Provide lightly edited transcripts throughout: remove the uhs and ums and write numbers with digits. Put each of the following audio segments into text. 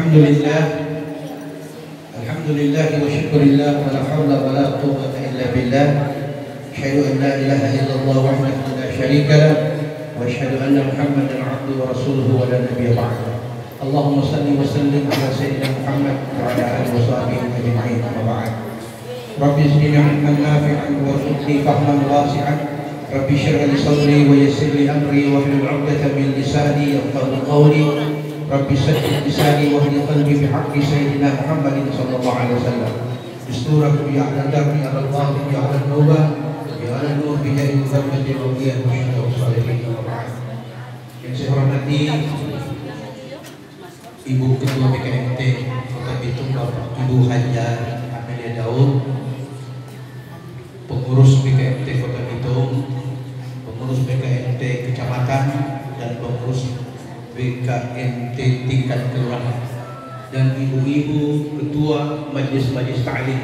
Alhamdulillah, alhamdulillah wa syukurillah wa la hawla wa la quwwata illa billah. Asyhadu an la ilaha illallah wahdahu la syarika lah wa asyhadu anna Muhammadan abduhu wa rasuluhu wa la nabiyya ba'dahu. Allahumma salli wa sallim ala sayyidina Muhammad wa ala alihi wa sahbihi ajma'in. Amma ba'd. Rabbi zidni 'ilman nafi'an warzuqni fahman wasi'an. Rabbi shrah li sadri wa yassir li amri wa hlul 'uqdatam min lisani yafqahu qawli. Rabbi saddid lisani wa hdi qalbi bihaqqi sayyidina Muhammadin sallallahu alaihi wasallam. Bisturakum ya ala darbi ala al-batin ya ala al-nuba ya ala al-nur bi jahil muhammadin wa biyan wa salihin wa ba'd. Yang saya hormati Ibu Ketua BKMT Kota Bitung Bapak Ibu Hajar Amelia Daud, pengurus BKMT Kota Bitung, pengurus BKMT Kecamatan, dan pengurus BKMT tingkat kelurahan, dan ibu-ibu ketua majelis-majelis ta'lim,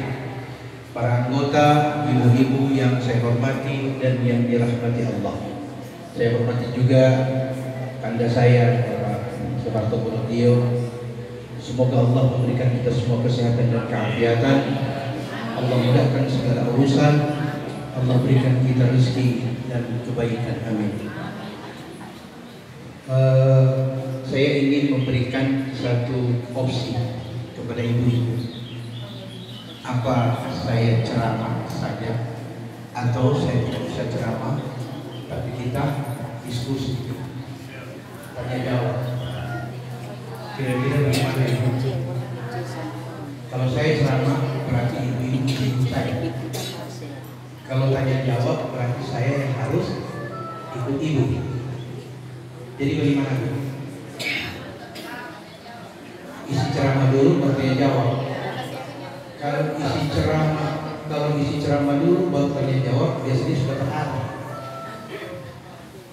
para anggota, ibu-ibu yang saya hormati dan yang dirahmati Allah. Saya hormati juga kanda saya Bapak Soeharto Bonotio. Semoga Allah memberikan kita semua kesehatan dan keafiatan. Allah mudahkan segala urusan. Allah berikan kita rezeki dan kebaikan. Amin. Saya ingin memberikan satu opsi kepada ibu-ibu. Apa saya ceramah saja atau saya tidak bisa ceramah, tapi kita diskusi, tanya jawab. Kira-kira bagaimana ibu? Kalau saya ceramah berarti ibu-ibu saya. Kalau tanya jawab berarti saya yang harus ikut ibu. Jadi bagaimana Bu? Isi ceramah dulu baru tanya jawab. Kalau isi ceramah dulu baru tanya jawab, biasanya sudah terarah.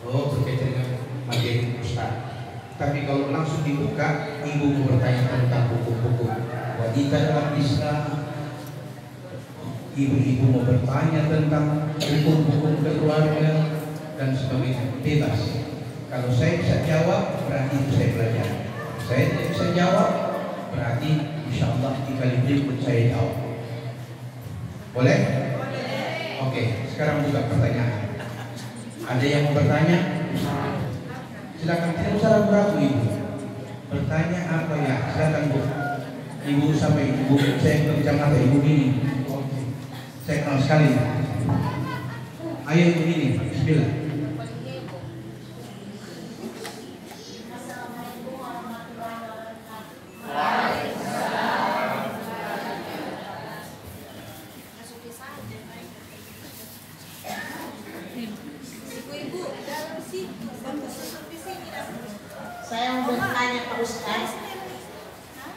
Oh, berkaitan dengan materi Ustaz. Tapi kalau langsung dibuka, ibu mau bertanya tentang hukum-hukum wanita dalam Islam, ibu-ibu mau bertanya tentang hukum-hukum keluarga dan sebagainya, bebas. Kalau saya bisa jawab, berarti itu saya belajar. Saya tidak bisa jawab, berarti insya Allah di kali berikut saya jawab. Boleh? Oke, sekarang buka pertanyaan. Ada yang mau bertanya? Silakan, tidak usah ragu-ragu ibu. Bertanya apa ya? Silakan Bu. Ibu sampai ibu, saya kerja mata ibu ini. Saya kenal sekali. Ayo ibu ini, bismillah. Saya mau bertanya Pak Ustaz,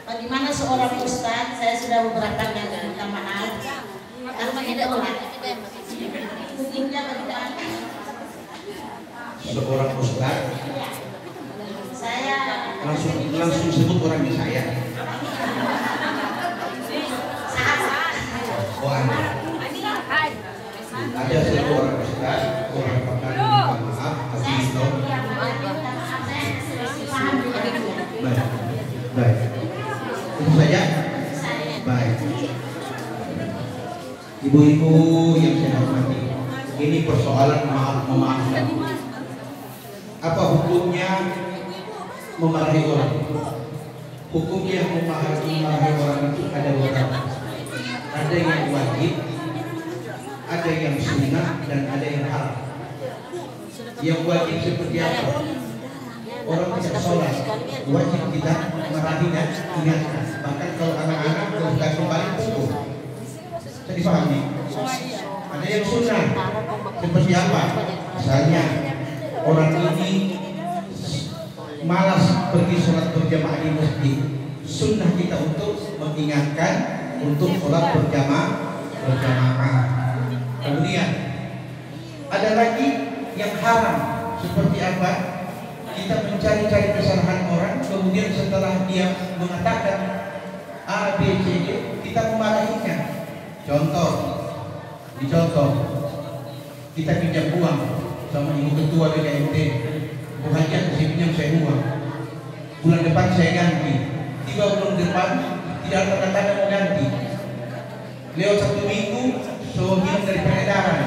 bagaimana seorang Ustaz? Saya sudah beberapa kali minta maaf karena tidak benar. Hukumnya bagaimana? Seorang Ustaz, saya langsung sebut orangnya saya. Oh ada. Ada seorang Ustaz, orang pakar minta maaf, tapi itu baik. Itu saja. Baik. Ibu-ibu yang saya hormati, ini persoalan memaafkan. Apa hukumnya memarahi orang? Hukumnya memarahi orang itu ada beberapa. Ada yang wajib, ada yang sunnah, dan ada yang haram. Yang wajib seperti apa? Orang tidak sholat, wajib kita marahi dan ingatkan. Bahkan kalau anak-anak kalau sudah kembali pukul. Jadi pahami. Ada yang sunnah, seperti apa? Misalnya orang ini malas pergi sholat berjamaah di masjid. Sunnah kita untuk mengingatkan untuk sholat berjamaah. Kemudian ada lagi yang haram, seperti apa? Kita mencari-cari kesalahan orang, kemudian setelah dia mengatakan A, B, C, D, kita memarahinya. Contoh, kita pinjam uang sama ibu ketua BKMT, Bu Hajar, saya pinjam saya uang. Bulan depan saya ganti. Di tiba bulan depan tidak ada tanda-tanda mau ganti. Lewat 1 minggu, so hilang dari peredaran.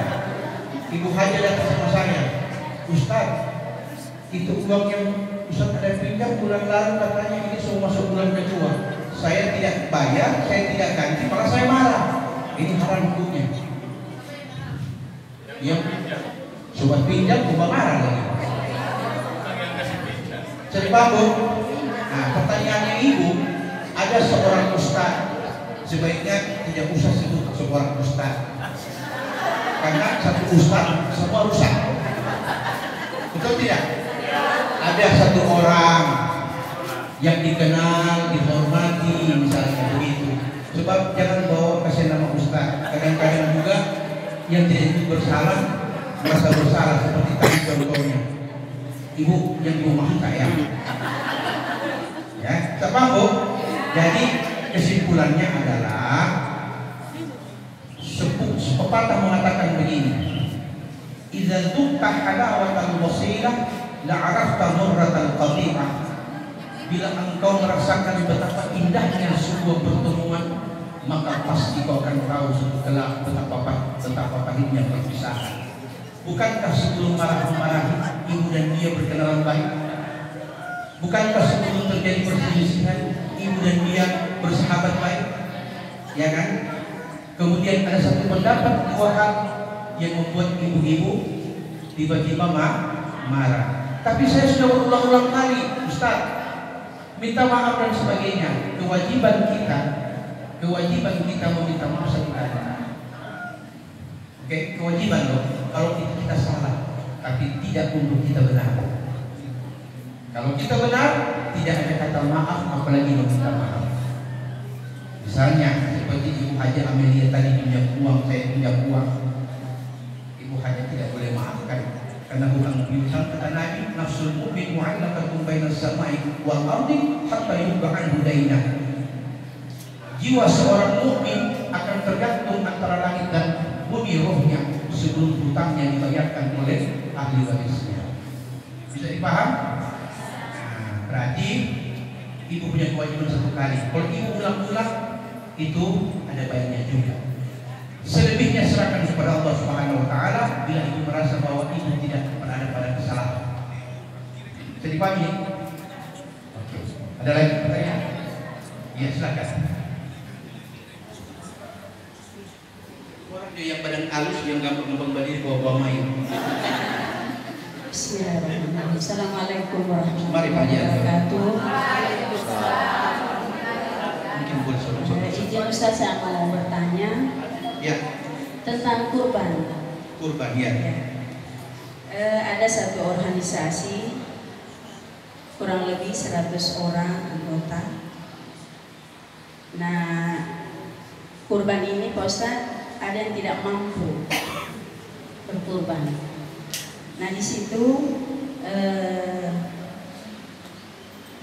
Ibu Haja datang sama saya, Ustaz, itu uang yang Ustaz ada pinjam bulan lalu katanya ini semua masuk bulan kedua. Saya tidak bayar, saya tidak ganti, malah saya marah. Ini haram hukumnya. Ya, sobat pinjam, cuma marah lagi. Jadi bangun. Nah, pertanyaannya ibu, ada seorang ustaz, sebaiknya tidak usah sebut seorang ustaz, karena satu ustaz semua rusak. Betul tidak? Ada satu orang yang dikenal, dihormati, misalnya begitu. Sebab jangan bawa kasih nama ustaz. Kadang-kadang juga yang tidak bersalah merasa bersalah, seperti tadi contohnya. Ibu yang rumah saya, ya, sebab jadi kesimpulannya adalah pepatah mengatakan begini: "Idza tuqta halawatal wasilah la'arafta murratal qati'ah." Bila engkau merasakan betapa indahnya sebuah pertemuan, maka pasti kau akan tahu setelah betapa pahitnya perpisahan. Bukankah sebelum marah-marahi ibu dan dia berkenalan baik? Bukankah sebelum terjadi perselisihan ibu dan dia bersahabat baik? Ya kan? Kemudian ada satu pendapat dua hal yang membuat ibu-ibu tiba-tiba marah. Tapi saya sudah berulang-ulang kali, Ustaz, minta maaf dan sebagainya. Kewajiban kita meminta maaf satu kali. Oke, kewajiban loh. Kalau kita salah, tapi tidak untuk kita benar. Kalau kita benar, tidak ada kata maaf, apalagi meminta maaf. Misalnya seperti Ibu Haja Amelia tadi pinjam uang, saya pinjam uang. Ibu Haja tidak boleh maafkan, karena hutang piutang kata Nabi, nafsul mu'min mu'allaqatun bainas samai wal ardi hatta yub'an hudainah. Jiwa seorang mukmin akan tergantung antara langit dan bumi rohnya sebelum hutangnya dibayarkan oleh ahli warisnya. Bisa dipaham? Nah, berarti ibu punya kewajiban satu kali. Kalau ibu ulang-ulang, itu ada baiknya juga. Selebihnya serahkan kepada Allah Subhanahu wa taala bila ibu merasa bahwa ibu tidak berada pada kesalahan. Bisa dipahami? Oke. Ada lagi pertanyaan? Ya, silakan. Yang badan halus, yang gampang berdiri bawa main. Bismillahirrahmanirrahim. Assalamualaikum warahmatullahi wabarakatuh. Mungkin boleh soal-soal. Izin Ustaz, saya mau bertanya. Ya. Tentang kurban. Kurban, ya. Ada satu organisasi kurang lebih 100 orang anggota. Nah, kurban ini Pak Ustaz, ada yang tidak mampu berkurban. Nah, di situ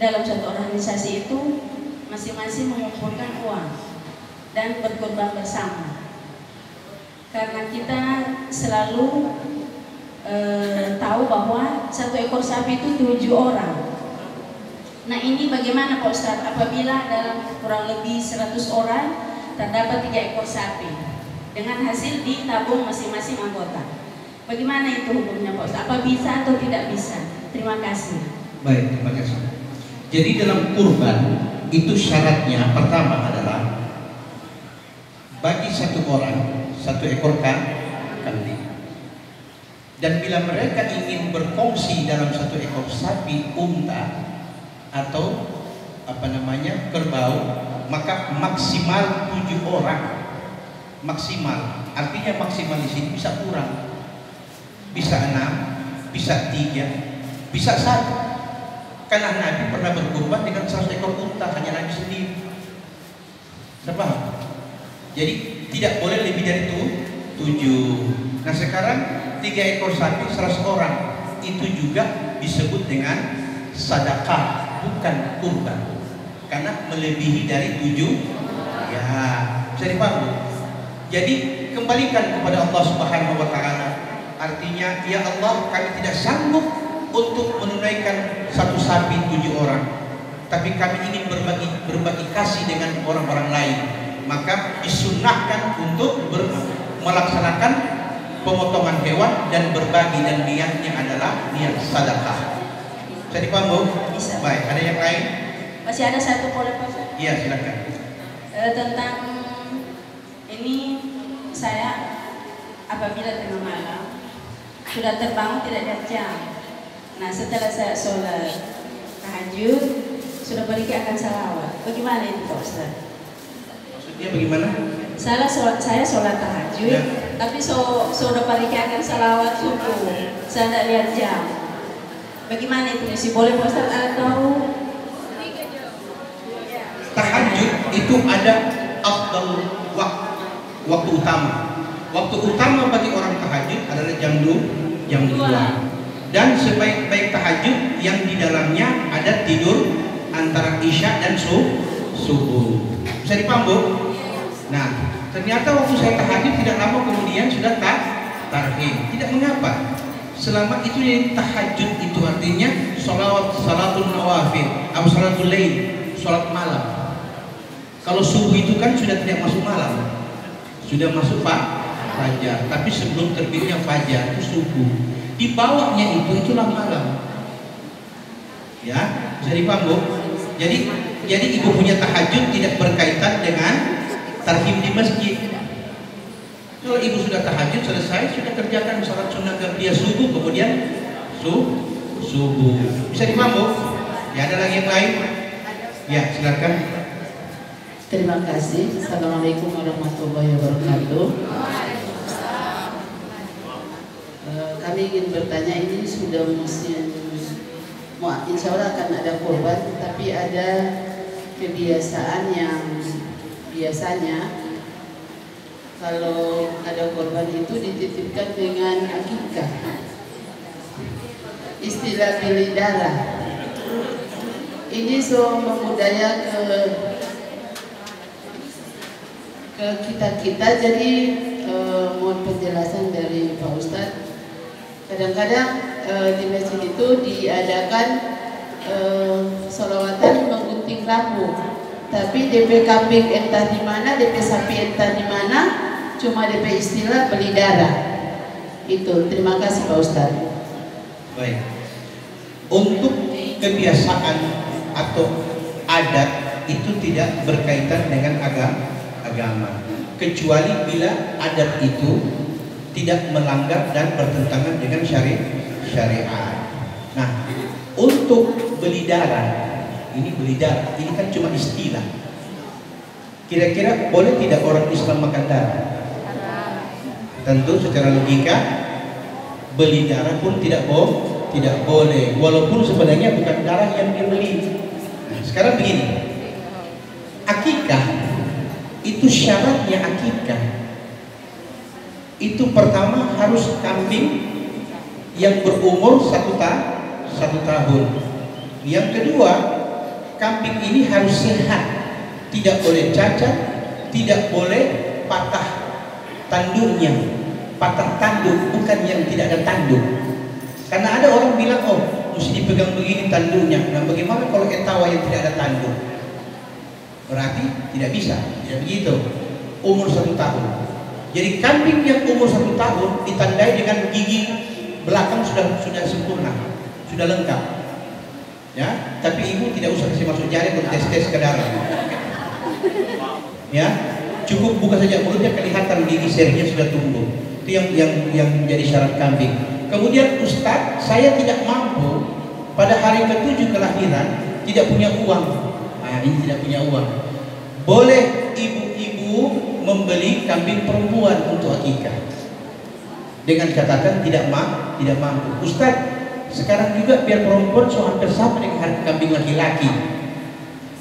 dalam satu organisasi itu masing-masing mengumpulkan uang dan berkurban bersama. Karena kita selalu tahu bahwa satu ekor sapi itu 7 orang. Nah, ini bagaimana Pak Ustaz apabila dalam kurang lebih 100 orang terdapat 3 ekor sapi? Dengan hasil ditabung masing-masing anggota. Bagaimana itu hukumnya Pak Ustaz? Apa bisa atau tidak bisa? Terima kasih. Baik, terima kasih. Jadi dalam kurban itu syaratnya pertama adalah bagi satu orang 1 ekor kambing. Dan bila mereka ingin berkongsi dalam 1 ekor sapi, unta atau kerbau, maka maksimal 7 orang. Maksimal, artinya maksimal di sini bisa kurang, bisa 6, bisa 3, bisa 1. Karena Nabi pernah berkurban dengan 100 ekor unta, hanya Nabi sendiri. Paham? Jadi tidak boleh lebih dari itu 7. Nah, sekarang 3 ekor sapi 100 orang itu juga disebut dengan sedekah, bukan kurban, karena melebihi dari 7. Ya, bisa dipahami. Jadi kembalikan kepada Allah Subhanahu wa taala. Artinya, ya Allah, kami tidak sanggup untuk menunaikan 1 sapi 7 orang. tapi kami ingin berbagi kasih dengan orang-orang lain. Maka disunnahkan untuk melaksanakan pemotongan hewan dan berbagi, dan niatnya adalah niat sedekah. Bisa dipaham, Bu? Bisa. Baik, ada yang lain? Masih ada satu boleh Pak Ustaz? Iya, silakan. Tentang ini, saya apabila tengah malam sudah terbangun tidak lihat jam. Nah, setelah saya sholat tahajud sudah balik akan salawat. Bagaimana itu Pak Ustaz? Maksudnya bagaimana? Saya sholat tahajud, Ya. tapi sudah balik akan salawat subuh. Saya tidak lihat jam. Bagaimana itu? Masih boleh Pak Ustaz atau? Tahajud itu ada afdal waktu utama. Waktu utama bagi orang tahajud adalah jam 2. Dan sebaik-baik tahajud yang di dalamnya ada tidur antara isya dan subuh. Bisa dipaham, Bu? Nah, ternyata waktu saya tahajud tidak lama kemudian sudah tarhim. Tidak mengapa. Selama itu yang tahajud itu artinya salatul nawafil atau salatul lail, salat malam. Kalau subuh itu kan sudah tidak masuk malam, sudah masuk fajar. Tapi sebelum terbitnya fajar itu subuh. Di bawahnya itulah malam. Ya, bisa dipaham, Bu? Jadi ibu punya tahajud tidak berkaitan dengan tarhim di masjid. Kalau ibu sudah tahajud selesai, sudah kerjakan salat sunnah qabliyah subuh, kemudian subuh. Bisa dipaham, Bu? Ya, ada lagi yang lain? Ya, silakan. Terima kasih. Assalamualaikum warahmatullahi wabarakatuh. Kami ingin bertanya, ini sudah musim, insya Allah akan ada kurban, tapi ada kebiasaan yang biasanya kalau ada korban itu dititipkan dengan akikah, istilah pilih darah. Ini membudaya ke kita. Jadi mohon penjelasan dari Pak Ustadz. Kadang-kadang di masjid itu diadakan sholawatan menggunting rambut, tapi DP kambing entah di mana, DP sapi entah di mana, cuma DP istilah beli darah. Itu. Terima kasih Pak Ustadz. Baik. Untuk kebiasaan atau adat itu tidak berkaitan dengan agama, kecuali bila adat itu tidak melanggar dan bertentangan dengan syariat. Nah, untuk beli darah, ini kan cuma istilah. Kira-kira boleh tidak orang Islam makan darah? Tentu secara logika beli darah pun tidak boleh, walaupun sebenarnya bukan darah yang dibeli. Nah, sekarang begini, akikah itu syaratnya akikah itu pertama harus kambing yang berumur 1 tahun. Yang kedua, kambing ini harus sehat, tidak boleh cacat, tidak boleh patah tanduknya. Patah tanduk bukan yang tidak ada tanduk. Karena ada orang bilang, oh mesti dipegang begini tanduknya. Nah, bagaimana kalau etawa yang tidak ada tanduk? Berarti tidak bisa, tidak begitu. Umur 1 tahun. Jadi kambing yang umur 1 tahun ditandai dengan gigi belakang sudah sempurna, sudah lengkap. Ya, tapi ibu tidak usah kasih masuk jari untuk tes ke darah. Ya, cukup buka saja mulutnya, kelihatan gigi serinya sudah tumbuh. Itu yang menjadi syarat kambing. Kemudian Ustadz, saya tidak mampu pada hari ke-7 kelahiran, tidak punya uang. Nah, ini tidak punya uang. Boleh ibu-ibu membeli kambing perempuan untuk akikah dengan catatan tidak mampu. Ustadz, sekarang juga biar perempuan hampir sama dengan hari kambing laki-laki,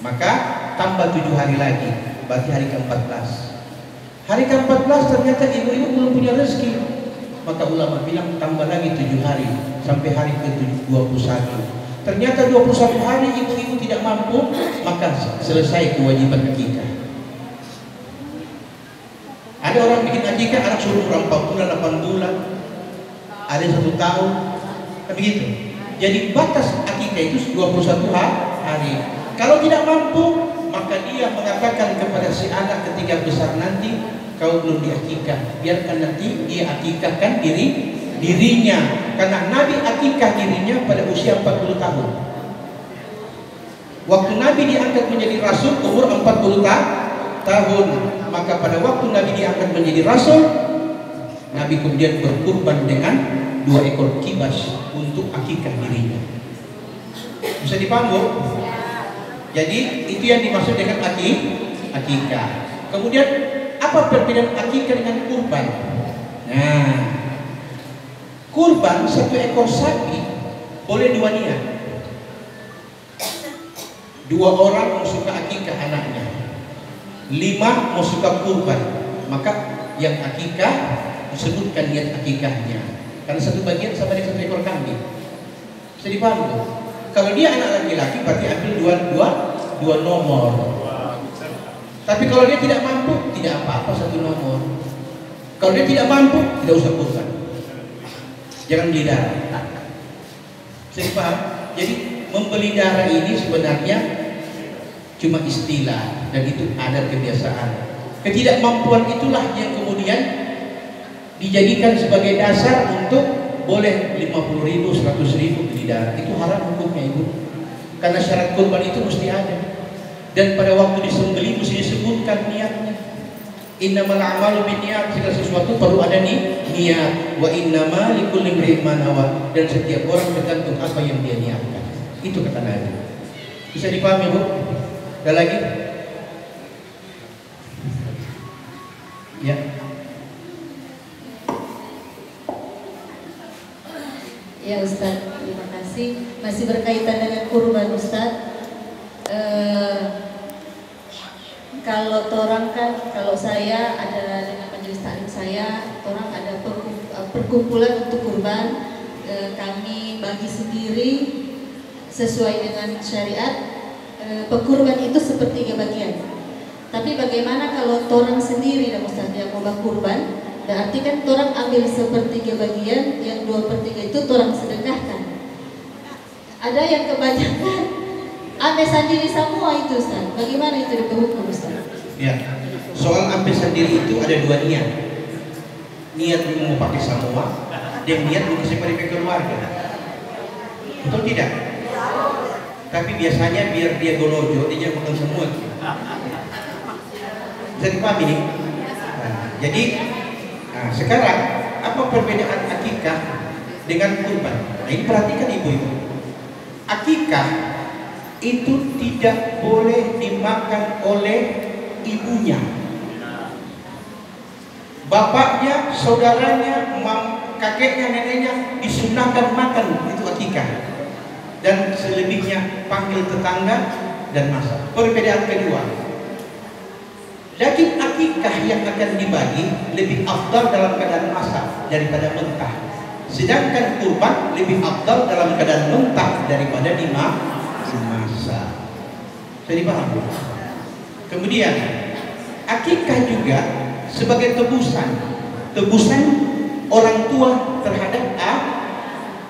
maka tambah 7 hari lagi, berarti hari ke-14. Hari ke-14 ternyata ibu-ibu belum punya rezeki, maka ulama bilang tambah lagi 7 hari sampai hari ke-21. Ternyata 21 hari ibu-ibu tidak mampu, maka selesai kewajiban akikah. Ada orang bikin akikah, anak suruh orang 4 bulan, 8 bulan, ada 1 tahun, begitu. Jadi batas akikah itu 21 hari. Kalau tidak mampu, maka dia mengatakan kepada si anak ketika besar nanti, kau belum diakikah, biarkan nanti dia akikahkan dirinya. Karena Nabi akikah dirinya pada usia 40 tahun. Waktu Nabi diangkat menjadi Rasul umur 40 tahun. Maka pada waktu Nabi diangkat menjadi Rasul, Nabi kemudian berkurban dengan 2 ekor kibas untuk akikah dirinya. Bisa dipaham, Bu? Jadi itu yang dimaksud dengan akikah. Kemudian apa perbedaan akikah dengan kurban? Nah, kurban 1 ekor sapi boleh 2 niat. 2 orang mau suka akikah anaknya, 5 mau suka kurban, maka yang akikah disebutkan niat akikahnya. Karena 1 bagian sama dengan 1 ekor kambing. Bisa dipaham, Bu? Kalau dia anak laki-laki berarti ambil dua nomor. Tapi kalau dia tidak mampu, tidak apa-apa 1 nomor. Kalau dia tidak mampu, tidak usah kurban. Jangan beli darah. Saya paham? Jadi membeli darah ini sebenarnya cuma istilah, dan itu adat kebiasaan. Ketidakmampuan itulah yang kemudian dijadikan sebagai dasar untuk boleh 50.000, 100.000 beli darah. Itu haram hukumnya, Ibu. Karena syarat kurban itu mesti ada. Dan pada waktu disembelih mesti disebutkan niatnya. Innamal a'malu binniyat, segala sesuatu perlu ada niat. Wa innama likulli imri'in ma nawa, dan setiap orang tergantung apa yang dia niatkan. Itu kata Nabi. Bisa dipahami, Bu? Ada lagi? Ya. Ya Ustaz, terima kasih. Masih berkaitan dengan kurban Ustaz. Kalau torang kan, kalau saya ada dengan majelis taklim saya, torang ada perkumpulan untuk kurban. Kami bagi sendiri sesuai dengan syariat. Pekurban itu sepertiga bagian. Tapi bagaimana kalau torang sendiri dan Ustaz yang mau berkurban? Berarti kan torang ambil sepertiga bagian, yang 2/3 itu torang sedekahkan. Ada yang kebanyakan ambil sendiri semua itu, Ustaz. Bagaimana itu dihukum, Ustaz? Ya, soal ambil sendiri itu ada 2 niat. Niat mau pakai semua, dan niat mau kasih pada keluarga. Betul tidak? Tapi biasanya biar dia golojo, dia makan semua. Bisa dipahami nih? Nah, jadi sekarang apa perbedaan akikah dengan kurban? Nah, ini perhatikan ibu-ibu. Akikah itu tidak boleh dimakan oleh ibunya, bapaknya, saudaranya, kakeknya, neneknya disunahkan makan, itu akikah. Dan selebihnya panggil tetangga dan masak. Perbedaan kedua, daging akikah yang akan dibagi lebih afdal dalam keadaan masak daripada mentah. Sedangkan kurban lebih afdal dalam keadaan mentah daripada dimasak. Jadi paham? Kemudian akikah juga sebagai tebusan orang tua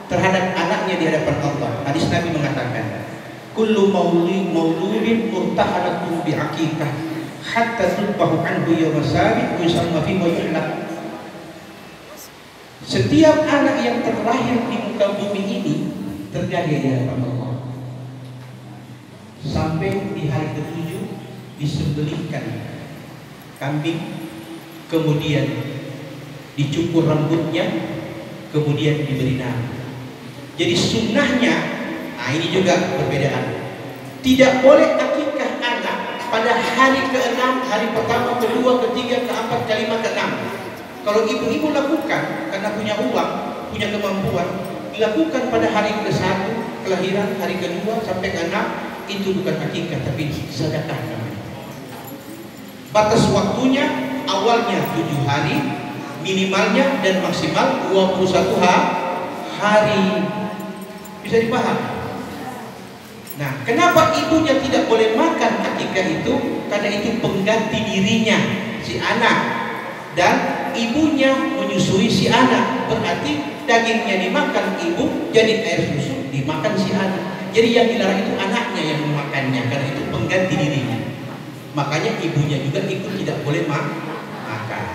terhadap anaknya di hadapan Allah. Hadis Nabi mengatakan, kullu mauludin murtahanatun bi akikah hatta tudbahu anhu yawma sabiq wa yusamma fi wa yuhlaq. Setiap anak yang terlahir di muka bumi ini terjadi di hadapan Allah sampai di hari ke-7 disembelihkan kambing, kemudian dicukur rambutnya, kemudian diberi nama. Jadi sunnahnya, ini juga perbedaan. Tidak boleh akikah anak pada hari ke-6, hari pertama, kedua, ketiga, keempat, kelima, ke-6. Kalau ibu-ibu lakukan karena punya uang, punya kemampuan, dilakukan pada hari ke-1 kelahiran, hari kedua sampai ke-6, itu bukan akikah tapi sedekah namanya. Batas waktunya awalnya 7 hari, minimalnya dan maksimal 21 hari. Bisa dipaham? Nah, kenapa ibunya tidak boleh makan akikah itu? Karena itu pengganti dirinya si anak, dan ibunya menyusui si anak. Berarti dagingnya dimakan ibu, jadi air susu dimakan si anak. Jadi yang dilarang itu anaknya yang memakannya, karena itu pengganti dirinya. Makanya ibunya juga ikut tidak boleh makan.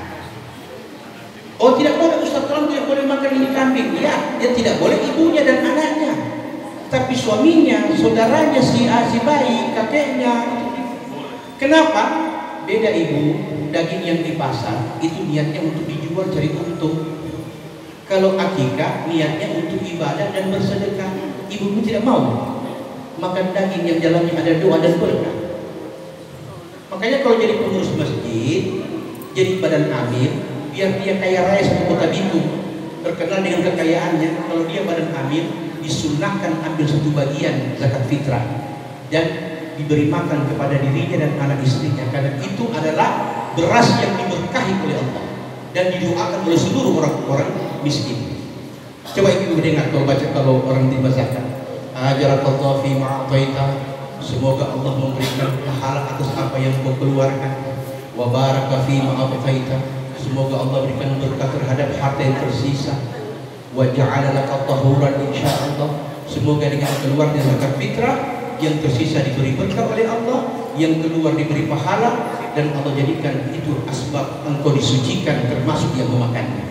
Oh tidak boleh Ustaz, kalau tidak boleh makan ini kambing. Ya, dia tidak boleh ibunya dan anaknya. Tapi suaminya, saudaranya, si bayi, kakeknya. Kenapa? Beda ibu, daging yang di pasar itu niatnya untuk dijual cari untung. Kalau akikah niatnya untuk ibadah dan bersedekah. Ibu tidak mau makan daging yang dalamnya ada doa dan berkah. Makanya kalau jadi pengurus masjid, jadi badan amir, biar dia kaya raya satu kota Bitung, terkenal dengan kekayaannya. Kalau dia badan amir, disunnahkan ambil satu bagian zakat fitrah dan diberi makan kepada dirinya dan anak istrinya, karena itu adalah beras yang diberkahi oleh Allah dan didoakan oleh seluruh orang-orang miskin. Coba ibu dengar kalau orang terima zakat. Ajarakallahu fi ma'ataita. Semoga Allah memberikan pahala atas apa yang kau keluarkan. Wa baraka fi ma'ataita. Semoga Allah berikan berkah terhadap harta yang tersisa. Wa ja'ala laka tahuran insyaallah. Semoga dengan keluarnya zakat fitrah yang tersisa diberi berkah oleh Allah, yang keluar diberi pahala, dan Allah jadikan itu asbab engkau disucikan termasuk yang memakannya.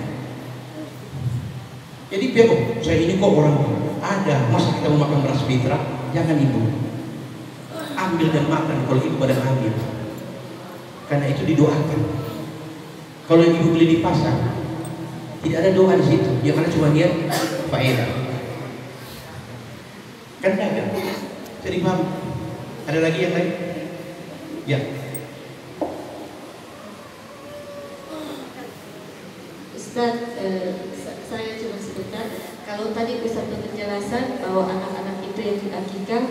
Jadi biar saya ini kok orang ada, masa kita mau makan beras fitrah? Jangan ibu, ambil dan makan kalau ibu badan ambil, karena itu didoakan. Kalau ibu beli di pasar, tidak ada doa di situ, yang ada cuma niat faedah. Kan dagang. Jadi paham? Ada lagi yang lain? Ya. Ustaz, saya cuma sebentar. Kalau tadi Ustaz penjelasan bahwa anak-anak itu yang diakikah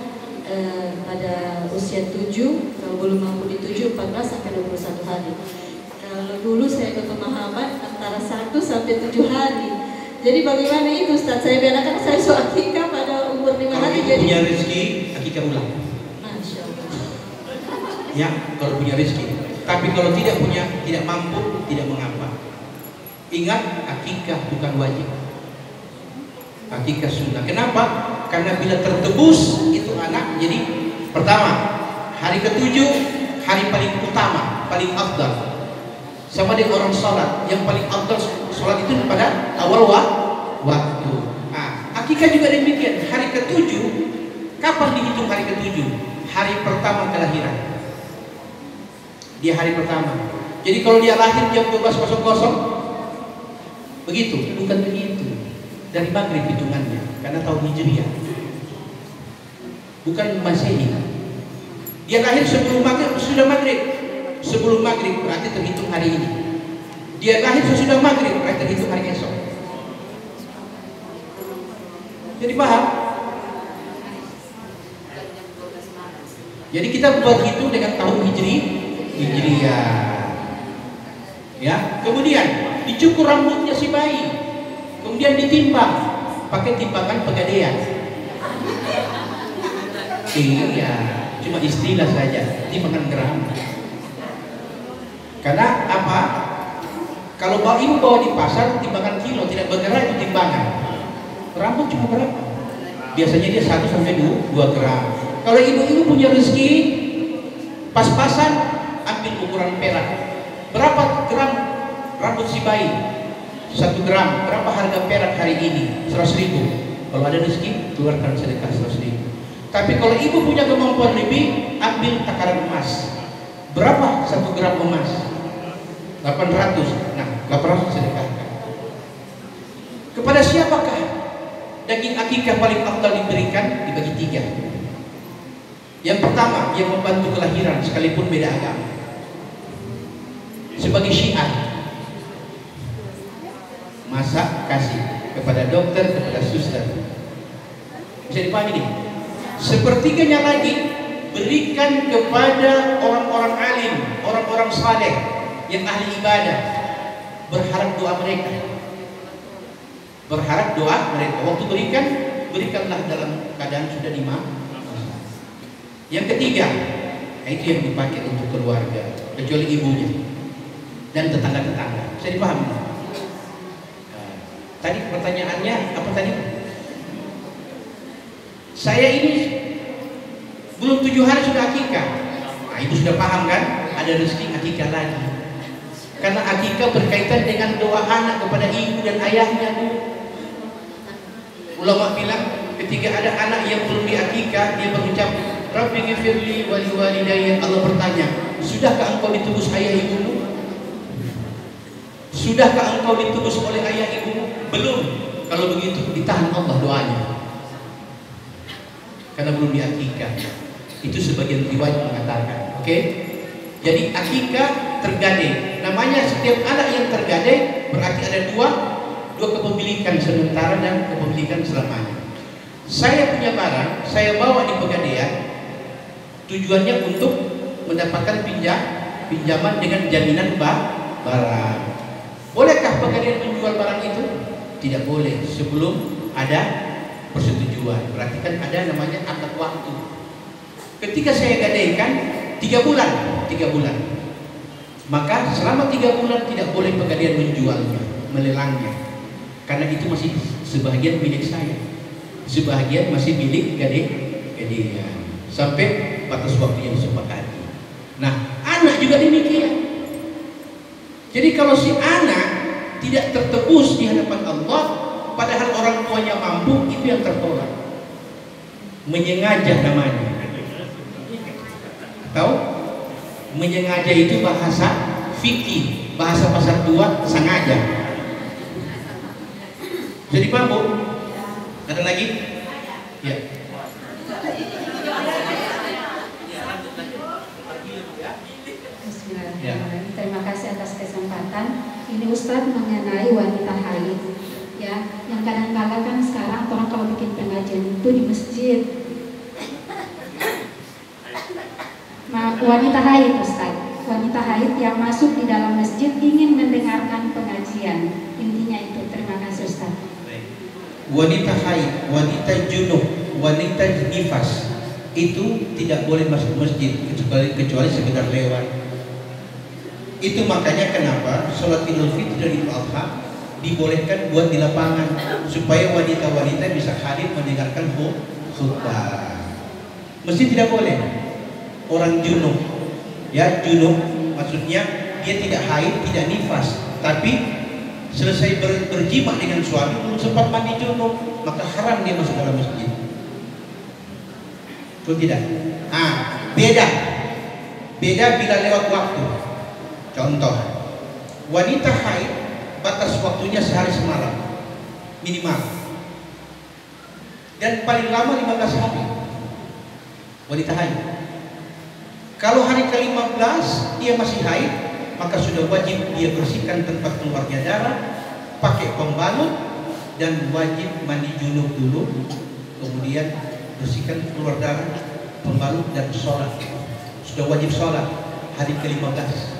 pada usia 7, kalau belum mampu di 7, 14 sampai 21 hari. Kalau dulu saya berpemahaman antara 1 sampai 7 hari. Jadi bagaimana itu Ustaz? Saya biarkan saya akikah pada umur 5 hari. Kalau punya rezeki, akikah ulang. Masya Allah. Ya, kalau punya rezeki. Tapi kalau tidak punya, tidak mampu, tidak mengapa. Ingat, akikah bukan wajib. Akikah sunnah. Kenapa? Karena bila tertebus itu anak, jadi pertama, hari ke-7 hari paling utama, paling afdal. Sama dengan orang sholat, yang paling afdal sholat itu pada awal waktu. Nah, akikah juga demikian. Hari ke-7, kapan dihitung hari ke-7? Hari pertama kelahiran. Dia hari pertama. Jadi kalau dia lahir jam 12.00, begitu? Bukan begitu. Dari maghrib hitungannya, karena tahun Hijriah. Bukan Masehi. Dia lahir sebelum maghrib, sudah maghrib. Sebelum maghrib berarti terhitung hari ini. Dia lahir sesudah maghrib berarti terhitung hari esok. Jadi paham? Jadi kita buat hitung dengan tahun Hijriah. Ya, kemudian dicukur rambutnya si bayi, kemudian ditimbang pakai timbangan pegadaian. Iya, cuma istilah saja, timbangan gram. Karena apa? Kalau ibu bawa di pasar timbangan kilo, tidak bergerak itu timbangan. Rambut cuma berapa? Biasanya dia 1 sampai 2 gram. Kalau ibu-ibu punya rezeki, pas-pasan ambil ukuran perak. Berapa gram rambut si bayi? 1 gram. Berapa harga perak hari ini? 100.000. Kalau ada rezeki, keluarkan sedekah 100.000. Tapi kalau ibu punya kemampuan lebih, ambil takaran emas. Berapa 1 gram emas? 800. Nah, 800 sedekahkan. Kepada siapakah daging akikah paling afdal diberikan? Dibagi 3. Yang pertama, yang membantu kelahiran sekalipun beda agama. Sebagai syiar, masak kasih kepada dokter, kepada suster. Bisa dipahami nih. Sepertiganya lagi berikan kepada orang-orang alim, orang-orang saleh yang ahli ibadah. Berharap doa mereka. Berharap doa mereka. Waktu berikan, berikanlah dalam keadaan sudah dimakan. Yang ketiga, itu yang dipakai untuk keluarga, kecuali ibunya dan tetangga-tetangga. Bisa dipahami? Tadi pertanyaannya apa tadi? Saya ini Belum 7 hari sudah akikah. Nah, ibu sudah paham kan? Ada rezeki akikah lagi. Karena akikah berkaitan dengan doa anak kepada ibu dan ayahnya. Ulama bilang ketika ada anak yang belum diakikah, dia berucap, Rabbi ghfirli wa liwalidayya. Allah bertanya, sudahkah engkau ditebus ayah ibumu? Sudahkah engkau ditebus oleh ayah ibumu? Belum. Kalau begitu ditahan Allah doanya, karena belum diakikah. Itu sebagian riwayat mengatakan. Oke? Jadi akikah tergadai. Namanya setiap anak yang tergadai berarti ada dua kepemilikan sementara dan kepemilikan selamanya. Saya punya barang, saya bawa di pegadaian, tujuannya untuk mendapatkan pinjaman dengan jaminan barang. Bolehkah pegadaian menjual barang itu? Tidak boleh sebelum ada persetujuan. Berarti kan ada namanya akad waktu. Ketika saya gadaikan 3 bulan, maka selama 3 bulan tidak boleh pegadaian menjualnya, melelangnya, karena itu masih sebahagian milik saya, sebahagian masih milik gadaian sampai batas waktunya disepakati. Nah, anak juga demikian. Jadi kalau si anak tidak tertebus di hadapan Allah, padahal orang tuanya mampu, itu yang tertolak. Menyengaja namanya. Tahu? Menyengaja itu bahasa fikih, bahasa pasar tua sengaja. Jadi paham, Bu? Ada lagi? Ya. Bismillahirrahmanirrahim. Terima kasih atas kesempatan. Ini Ustadz mengenai wanita haid, ya, yang kadang-kadang kan sekarang orang kalau bikin pengajian itu di masjid. Wanita haid, Ustadz, wanita haid yang masuk di dalam masjid ingin mendengarkan pengajian. Intinya itu. Terima kasih, Ustadz. Wanita haid, wanita junub, wanita nifas itu tidak boleh masuk masjid kecuali sekedar lewat. Itu makanya kenapa sholat Idul Fitri dan Idul Adha dibolehkan buat di lapangan supaya wanita-wanita bisa hadir mendengarkan khutbah. Masjid tidak boleh. Orang junub, ya, junub maksudnya dia tidak haid, tidak nifas, tapi selesai berjima dengan suami belum sempat mandi junub, maka haram dia masuk dalam masjid. Betul tidak? Beda bila lewat waktu. Contoh, wanita haid batas waktunya sehari semalam minimal, dan paling lama 15 hari. Wanita haid. Kalau hari ke-15 dia masih haid, maka sudah wajib dia bersihkan tempat keluarnya darah, pakai pembalut, dan wajib mandi junub dulu, kemudian bersihkan keluar darah, pembalut, dan sholat. Sudah wajib sholat hari ke-15.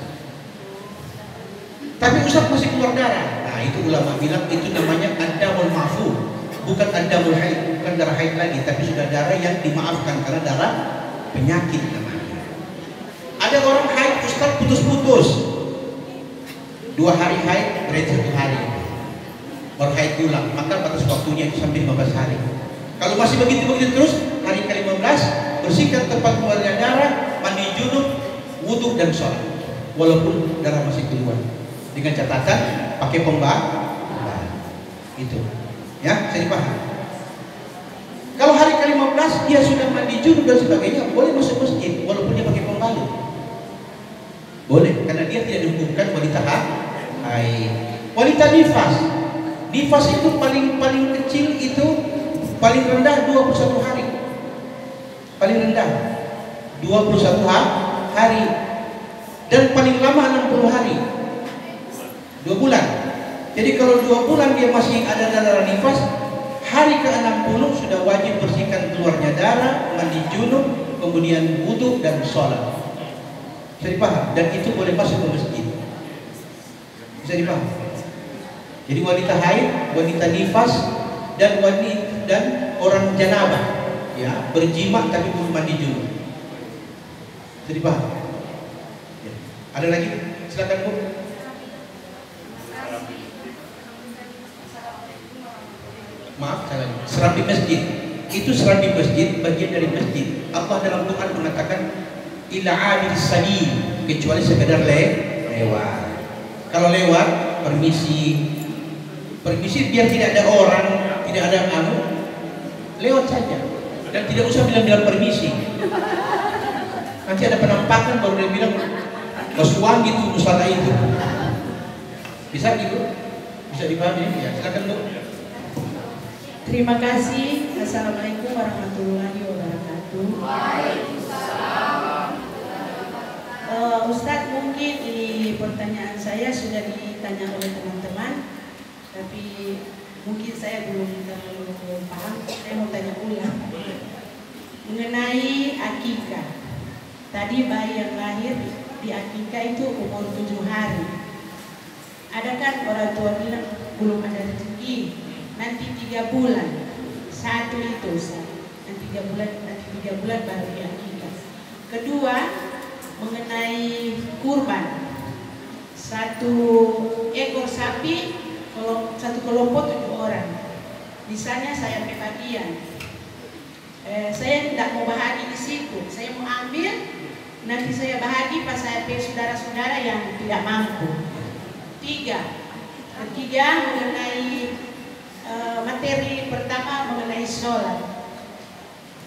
Tapi Ustaz masih keluar darah. Nah, itu ulama bilang itu namanya ad-damul ma'fu, bukan ad-damul haid, bukan darah haid lagi, tapi sudah darah yang dimaafkan karena darah penyakit namanya. Ada orang haid Ustaz putus-putus, 2 hari haid berarti 1 hari baru haid ulang, maka batas waktunya itu sampai 15 hari. Kalau masih begitu terus, hari ke-15 bersihkan tempat keluarnya darah, mandi junub, wudhu, dan sholat walaupun darah masih keluar, dengan catatan pakai pembalut. Itu ya, saya dipaham. Kalau hari ke-15 dia sudah mandi junub dan sebagainya, boleh masuk masjid walaupun dia pakai pembalut. Boleh, karena dia tidak dihukumkan wanita haid. Wanita nifas itu paling kecil, itu paling rendah 21 hari. Paling rendah 21 hari, dan paling lama 60 hari, 2 bulan. Jadi kalau 2 bulan dia masih ada darah nifas, hari ke-60 sudah wajib bersihkan keluarnya darah, mandi junub, kemudian wudhu, dan sholat. Bisa dipaham? Dan itu boleh masuk ke masjid. Bisa dipaham? Jadi wanita haid, wanita nifas, dan orang janabah, ya, berjima tapi belum mandi junub. Bisa dipaham? Ya. Ada lagi? Silakan, Bu. Maaf, serap di masjid. itu selain di masjid, bagian dari masjid. Allah dalam Quran mengatakan illa abidis sabil, kecuali sekedar lewat. Kalau lewat permisi biar tidak ada orang, tidak ada lewat saja dan tidak usah bilang permisi. Nanti ada penampakan baru dia bilang Maswan gitu musala itu. Bisa gitu? Bisa dipahami ya? Silakan Bu. Terima kasih. Assalamualaikum warahmatullahi wabarakatuh. Waalaikumsalam. Ustadz, mungkin ini pertanyaan saya sudah ditanya oleh teman-teman, tapi mungkin saya belum terlalu paham. Saya mau tanya ulang mengenai akikah. Tadi bayi yang lahir di akikah itu umur 7 hari. Ada kan orang tua bilang belum ada rezeki, nanti 3 bulan. Satu itu nanti 3 bulan baru di akikah. Kedua, mengenai kurban. 1 ekor sapi, kalau 1 kelompok 7 orang. Misalnya saya pembagian, saya tidak mau bahagi di situ, saya mau ambil, nanti saya bahagi pas saya pilih saudara-saudara yang tidak mampu. Ketiga mengenai materi pertama mengenai sholat.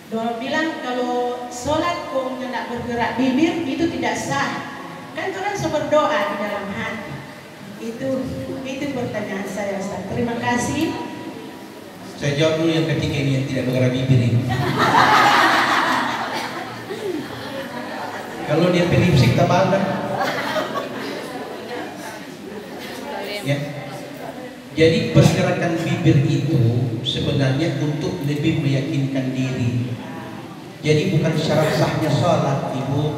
Dia bilang kalau sholat kok tidak bergerak bibir itu tidak sah. Kan orang berdoa di dalam hati. Itu pertanyaan saya, Ustaz. Terima kasih. Saya jawab dulu yang ketiga ini yang tidak bergerak bibir ini. Kalau dia pelipsik tabal kan? Ya. Jadi pergerakan bibir itu sebenarnya untuk lebih meyakinkan diri. Jadi bukan syarat sahnya sholat, Ibu.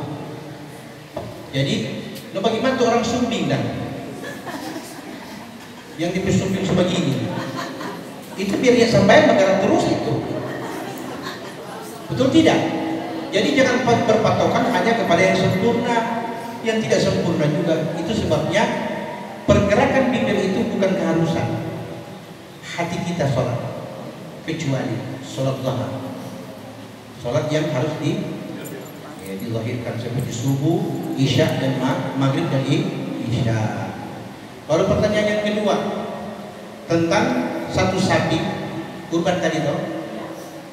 Jadi, lo bagaimana tuh orang sumbing dah? Yang dipesumbing sebegini. Itu biar dia sampai bergerak terus itu. Betul tidak? Jadi jangan berpatokan hanya kepada yang sempurna, yang tidak sempurna juga. Itu sebabnya pergerakan bibir itu bukan keharusan. Hati kita sholat, kecuali sholat duha, sholat yang harus dilahirkan seperti subuh, isya dan maghrib dan isya. Lalu pertanyaan yang kedua tentang 1 sapi kurban tadi toh.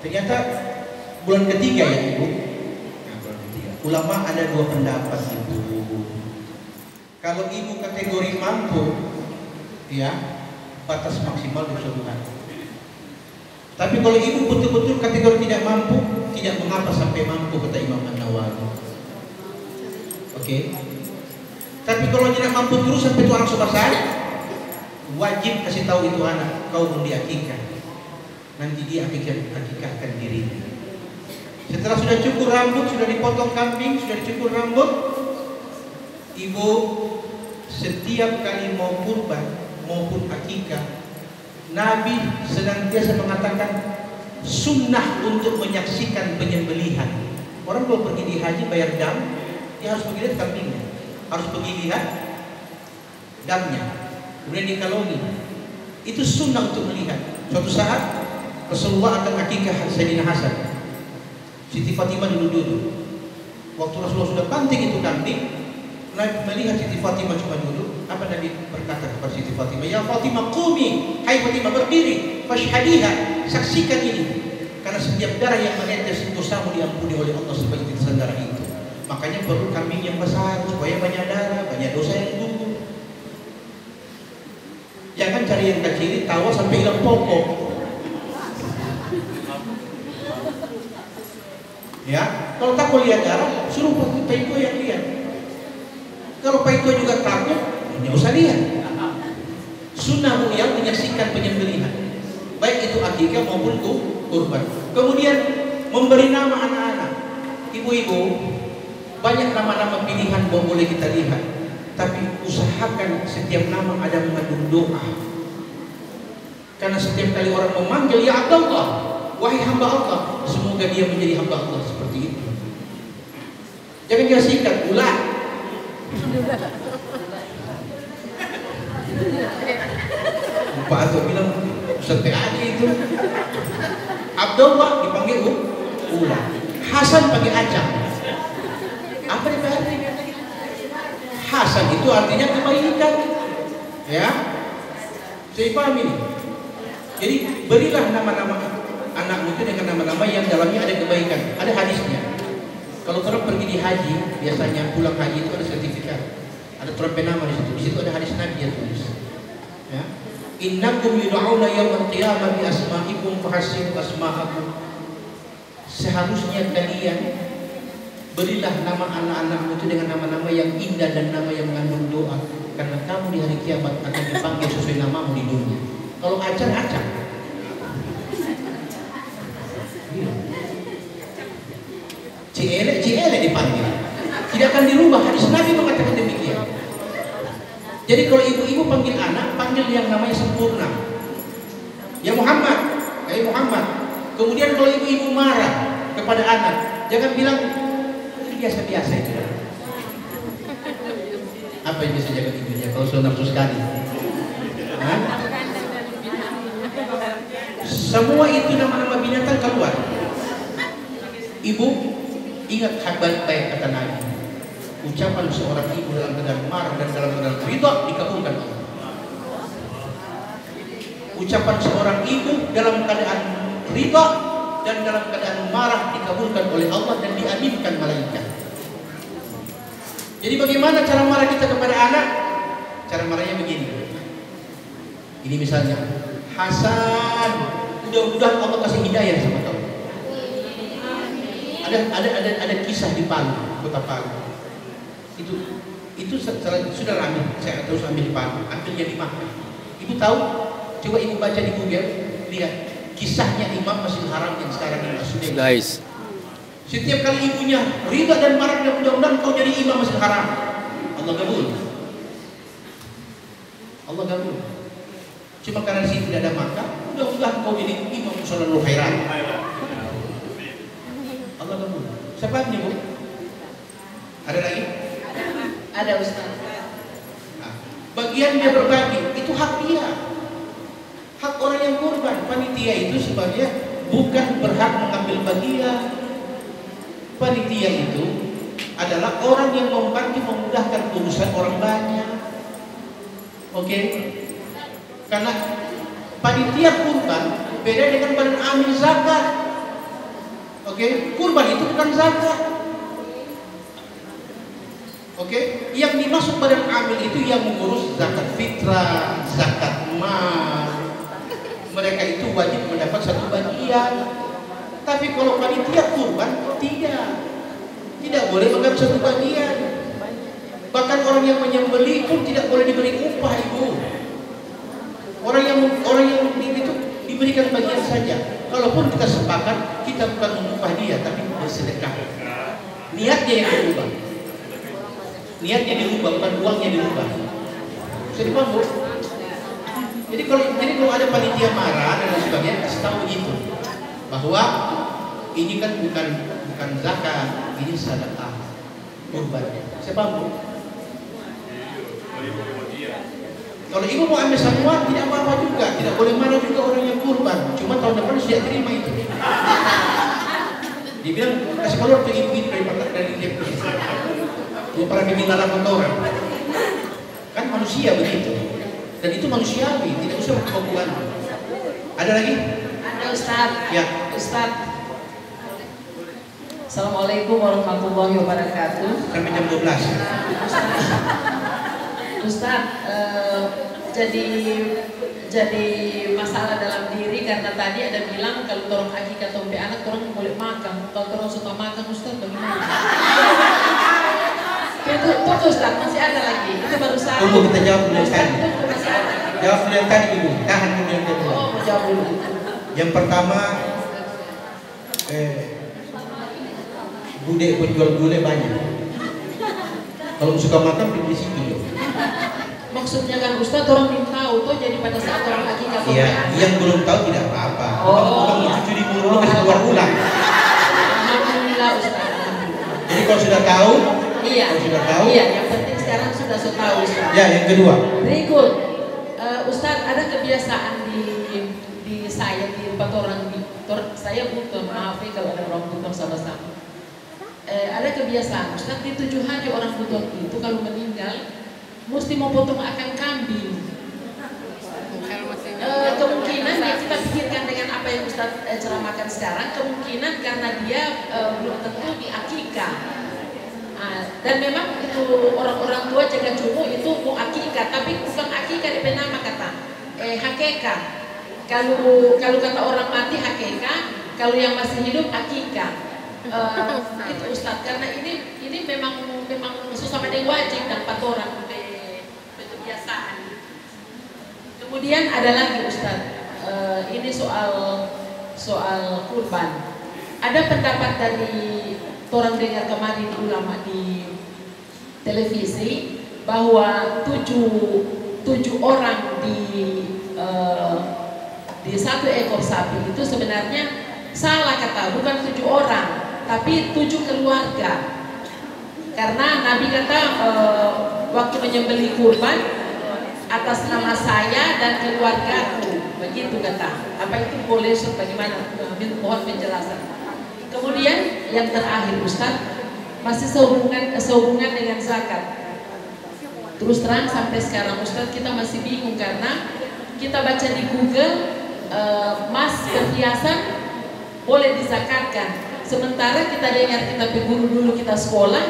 Ternyata bulan ketiga ya Ibu. Nah, bulan ketiga. Ulama ada 2 pendapat Ibu. Kalau Ibu kategori mampu, ya batas maksimal 20 hari. Tapi kalau Ibu betul-betul kategori tidak mampu, tidak mengapa sampai mampu kata Imam An-Nawawi. Oke. Tapi kalau tidak mampu terus sampai itu orang sebesar, wajib kasih tahu itu anak, kau mau diakikah. Nanti dia akikahkan dirinya. Setelah sudah cukur rambut, sudah dipotong kambing, sudah dicukur rambut, Ibu setiap kali mau kurban maupun akikah, Nabi senantiasa mengatakan sunnah untuk menyaksikan penyembelihan. Orang kalau pergi di haji bayar dam, dia harus pergi lihat kambingnya, harus pergi lihat damnya, kemudian dikalongi. Itu sunnah untuk melihat. Suatu saat Rasulullah akan akikah Sayyidina Hasan, Siti Fatimah duduk. Waktu Rasulullah sudah banting itu kambing, Nabi melihat Siti Fatimah cuma duduk. Apa Nabi berkata kepada Siti Fatimah, ya Fatimah qumi, hai Fatimah berdiri, fashhadiha, saksikan ini, karena setiap darah yang menetes dosamu diampuni oleh Allah sebagai titisan darah itu. Makanya perlu kambing yang besar supaya banyak darah, banyak dosa yang gugur. Jangan cari yang kecil, tawa sampai hilang pokok. Ya, kalau takut lihat darah, suruh Pak Ito yang lihat. Kalau Pak Ito juga takut, tidak usah lihat. Sunnah yang menyaksikan penyembelihan, baik itu akikah maupun kurban. Kemudian memberi nama anak-anak. Ibu-ibu, banyak nama-nama pilihan boleh kita lihat, tapi usahakan setiap nama ada mengandung doa. Karena setiap kali orang memanggil ya Abdullah, wahai hamba Allah, semoga dia menjadi hamba Allah, seperti itu. Jangan dia singkat ulah. Pak Ato bilang Ustaz PAD itu. Abdullah dipanggil Ula. Hasan panggil Acang. Apa artinya? Hasan itu artinya kebaikan. Ya. Saya paham ini. Jadi berilah nama-nama anakmu itu dengan nama-nama yang dalamnya ada kebaikan. Ada hadisnya. Kalau orang pergi di haji, biasanya pulang haji itu ada sertifikat. Ada trompet nama di situ. Di situ ada hadis Nabi yang tulis. Ya. Innakum yud'auna yaumal qiyamah bi asma'ikum fahsinu asma'akum. Seharusnya kalian berilah nama anak-anakmu itu dengan nama-nama yang indah dan nama yang mengandung doa, karena kamu di hari kiamat akan dipanggil sesuai namamu di dunia. Kalau Acang, Acang. Ciele dipanggil. Tidak akan dirubah. Hadis Nabi mengatakan demikian. Jadi kalau ibu-ibu panggil anak, panggil yang namanya sempurna. Ya Muhammad, kayak Muhammad. Kemudian kalau ibu-ibu marah kepada anak, jangan bilang biasa-biasa itu. Apa yang bisa jaga ibunya kalau sudah nafsu sekali? Hah? Semua itu nama-nama binatang keluar. Ibu, ingat baik-baik kata Nabi. Ucapan seorang ibu dalam keadaan marah dan dalam keadaan ridha dikabulkan Allah. Ucapan seorang ibu dalam keadaan ridha dan dalam keadaan marah dikabulkan oleh Allah dan diaminkan malaikat. Jadi bagaimana cara marah kita kepada anak? Cara marahnya begini. Ini misalnya, Hasan, mudah-mudahan Allah kasih hidayah sama kamu. Ada kisah di Palu, kota Palu. Itu sudah ambil, saya terus ambil di Palu, ambilnya di Makkah. Ibu tahu? Coba ibu baca di Google, lihat kisahnya Imam Masjidil Haram yang sekarang ini sudah. Guys. Setiap kali ibunya ridha dan marah dan mudah-mudahan kau jadi Imam Masjidil Haram, Allah kabul. Allah kabul. Cuma karena di sini tidak ada Makkah, mudah-mudahan kau jadi Imam Musholahul Khairat. Allah kabul. Sebabnya Bu? Ada lagi? Ada Ustaz. Nah, bagian dia berbagi itu hak dia. Hak orang yang kurban. Panitia itu sebenarnya bukan berhak mengambil bagian. Panitia itu adalah orang yang membantu memudahkan urusan orang banyak. Oke? Karena panitia kurban beda dengan badan amil zakat. Oke? Kurban itu bukan zakat. Oke? Yang dimaksud badan amil itu yang mengurus zakat fitrah, zakat mal. Mereka itu wajib mendapat satu bagian. Tapi kalau panitia kurban tidak boleh mengambil satu bagian. Bahkan orang yang menyembelih pun tidak boleh diberi upah, Ibu. Orang yang itu diberikan bagian saja. Kalaupun kita sepakat, kita bukan mengupah dia, tapi bersedekah. Niatnya yang dirubah. Niatnya dirubah, bukan uangnya dirubah. Bisa dipaham, Bu? Jadi kalau ada panitia marah dan sebagainya, kasih tahu begitu bahwa ini kan bukan zakat, ini sedekah kurban. Saya paham, Bu? Kalau ibu mau ambil semua tidak apa-apa juga, tidak boleh marah juga orang yang kurban. Cuma tahun depan sudah terima itu. Dibilang kasih keluar ke ibu itu dari dia. Dia para pimpinan kotoran. Kan manusia begitu. Dan itu manusiawi, tidak usah berkebutuhan. Ada lagi? Ada Ustaz. Ya. Ustaz. Assalamualaikum warahmatullahi wabarakatuh. Sampai jam 12. Ustaz, jadi masalah dalam diri karena tadi ada bilang kalau orang akikah tombe anak orang boleh makan. Kalau orang suka makan Ustaz bagaimana? Itu Ustaz, masih ada lagi. Itu baru saya. Tunggu kita jawab dulu tadi. Masih ada. Jawab dulu yang tadi Ibu. Tahan dulu yang kedua. Oh, mau jawab dulu. Yang pertama, bude penjual gulai banyak. Kalau suka makan pergi di situ. Maksudnya kan Ustaz orang belum tahu tuh jadi pada saat orang akikah tombe Iya, anak. yang belum tahu tidak apa-apa. Oh. Kamu cucu di mulut kasih keluar ulang. Alhamdulillah Ustaz. Jadi kalau sudah tahu, Iya. kalau sudah tahu. Iya, yang penting sekarang sudah tahu Ustaz. Ya, yang kedua. Berikut, Ustaz ada kebiasaan di saya di tempat orang saya butuh, maaf ya kalau ada orang butuh sama-sama. Ada kebiasaan, Ustaz, di 7 hari orang butuh itu kalau meninggal mesti mau potong akan kambing. Kemungkinan ya kita pikirkan dengan apa yang Ustaz ceramahkan sekarang, kemungkinan karena dia belum tentu di akikah. Dan memang itu orang-orang tua jaga cumu itu mau akikah, tapi bukan akikah di nama kata hakekah. Kalau kata orang mati hakekah, kalau yang masih hidup akikah. Itu Ustaz, karena ini memang susah ada wajib dan 4 orang kebiasaan. Kemudian ada lagi Ustaz, ini soal kurban. Ada pendapat dari orang dengar kemarin ulama di televisi bahwa 7 orang di 1 ekor sapi itu sebenarnya salah kata, bukan 7 orang, tapi 7 keluarga. Karena Nabi kata waktu menyembelih kurban atas nama saya dan keluargaku, begitu kata. Apa itu boleh, bagaimana? Mohon penjelasan. Kemudian yang terakhir Ustaz, masih sehubungan dengan zakat. Terus terang sampai sekarang Ustaz kita masih bingung karena kita baca di Google emas perhiasan boleh dizakatkan. Sementara kita dengar kita guru dulu kita sekolah,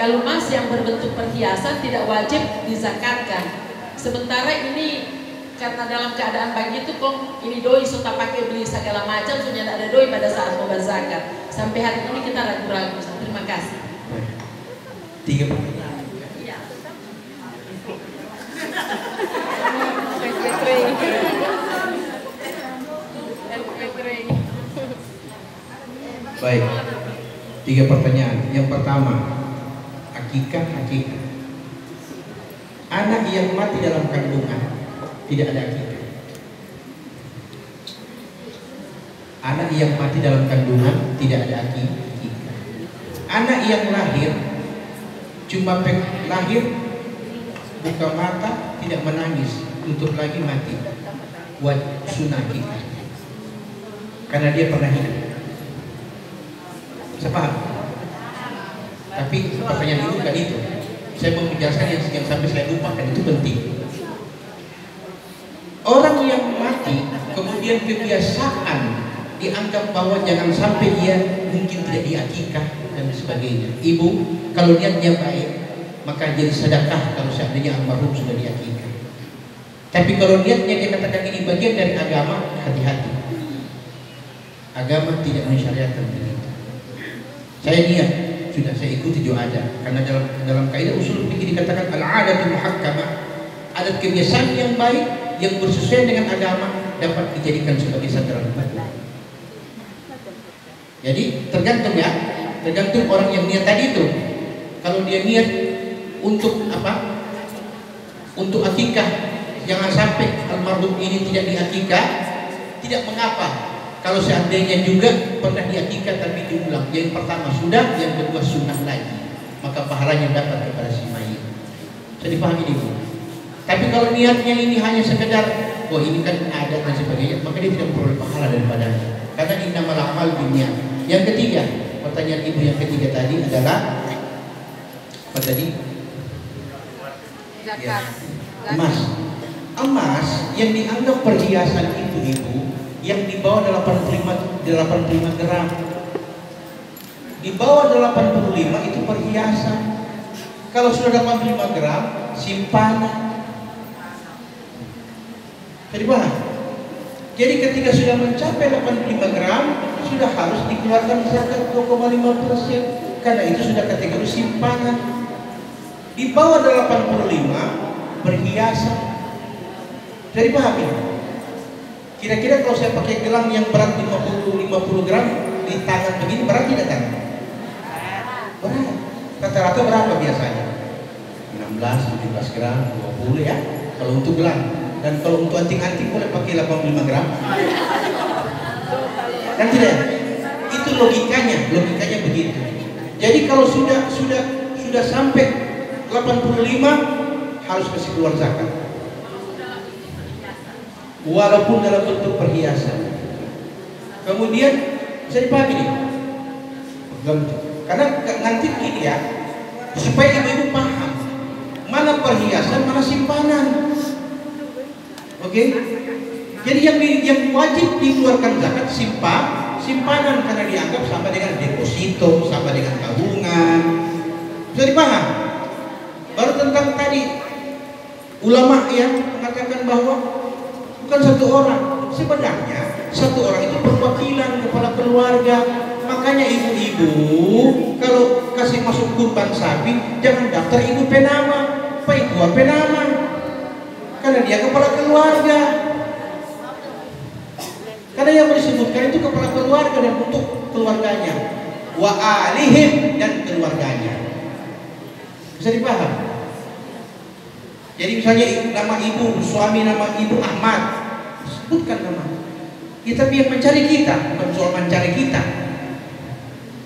kalau emas yang berbentuk perhiasan tidak wajib dizakatkan. Sementara ini karena dalam keadaan begitu kok ini doi sudah pakai beli segala macam, sudah tidak ada doi pada saat mau berzakat. Sampai hari ini kita ragu-ragu. Terima kasih. 3 pertanyaan. Iya. Baik, 3 pertanyaan. Yang pertama, akikah. Anak yang mati dalam kandungan tidak ada akikah. Anak yang mati dalam kandungan tidak ada akikah. Anak yang lahir cuma lahir, buka mata, tidak menangis, tutup lagi mati, buat sunnah akikah. Karena dia pernah hidup. Sepaham? Tapi pertanyaan itu bukan itu. Saya mau menjelaskan yang sampai saya lupakan, itu penting. Orang yang mati kemudian kebiasaan dianggap bahwa jangan sampai dia mungkin tidak diakikah dan sebagainya. Ibu kalau niatnya baik maka jadi sedekah kalau seandainya almarhum sudah diakikah. Tapi kalau niatnya dia katakan ini bagian dari agama, hati-hati. Agama tidak mensyariatkan begitu. Saya niat sudah saya ikuti juga ada, karena dalam kaidah usul fikih dikatakan al-'adatul muhakkamah, adat kebiasaan yang baik yang bersesuaian dengan agama dapat dijadikan sebagai sandaran hukum. Jadi tergantung ya, tergantung orang yang niat tadi itu. Kalau dia niat untuk apa? Untuk akikah, jangan sampai almarhum ini tidak diakikah, tidak mengapa. Kalau seandainya juga pernah diakikah tapi diulang, yang pertama sudah, yang kedua sunnah lagi, maka pahalanya dapat kepada si mayit. Bisa dipahami ini, Bu? Tapi kalau niatnya ini hanya sekedar, oh ini kan ada dan sebagainya, maka dia tidak memperoleh pahala daripadanya. Karena innamal a'mal binniyat. Yang ketiga, pertanyaan ibu yang ketiga tadi adalah apa tadi? Ya, emas. Emas yang dianggap perhiasan itu ibu, yang di bawah 85 gram. Di bawah 85 itu perhiasan. Kalau sudah 85 gram simpanan. Jadi paham? Jadi ketika sudah mencapai 85 gram sudah harus dikeluarkan zakat 2,5%, karena itu sudah kategori simpanan. Di bawah 85 perhiasan. Jadi paham ya? Kira-kira kalau saya pakai gelang yang berat 50 gram di tangan begini, berat tidak tangan? Berat. Rata-rata berapa biasanya? 16, 17 gram, 20 ya kalau untuk gelang. Dan kalau untuk anting-anting boleh pakai 85 gram. Kan tidak? Itu logikanya begitu. Jadi kalau sudah sampai 85 harus kasih keluar zakat. Walaupun dalam bentuk perhiasan. Kemudian bisa dipahami nih. Karena nanti gini ya, supaya ibu-ibu paham mana perhiasan, mana simpanan. Oke? Jadi yang wajib dikeluarkan zakat simpanan, karena dianggap sama dengan deposito, sama dengan tabungan. Bisa dipaham? Baru tentang tadi ulama yang mengatakan bahwa bukan satu orang, sebenarnya satu orang itu perwakilan kepala keluarga. Makanya ibu-ibu kalau kasih masuk kurban sapi jangan daftar ibu penama, Pak Ibu penama, karena dia kepala keluarga. Karena yang disebutkan itu kepala keluarga dan untuk keluarganya, wa alihim, dan keluarganya. Bisa dipaham? Jadi misalnya nama ibu, suami nama ibu Ahmad, sebutkan nama. Ya, tapi yang mencari kita, bukan soal mencari kita.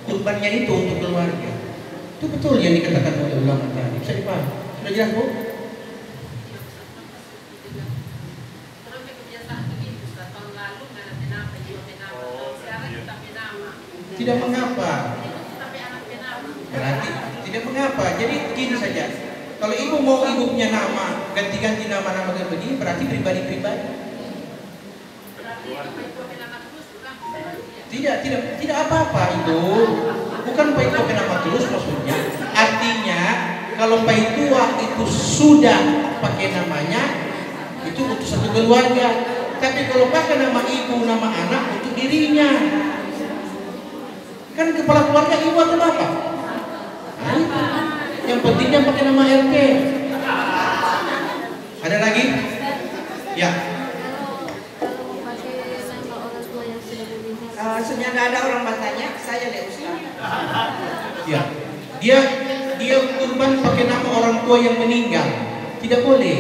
Kurbannya itu untuk keluarga. Itu betul yang dikatakan oleh ulama tadi. Bisa dipaham? Sudah jelas, Bu? Tidak mengapa. Berarti tidak mengapa. Jadi begini saja. Kalau ibu mau ibu punya nama, ganti-ganti nama-nama begini, berarti pribadi-pribadi. Tidak apa-apa itu. Bukan Pak Itu nama terus maksudnya. Artinya kalau Pak Tua itu sudah pakai namanya, itu untuk satu keluarga. Tapi kalau pakai nama ibu, nama anak, untuk dirinya. Kan kepala keluarga ibu atau bapak? Nah, itu. Yang pentingnya pakai nama RT. Ada lagi? Ya. Sudah nggak ada orang bertanya, saya deh Ustaz. Ya. Dia kurban pakai nama orang tua yang meninggal. Tidak boleh.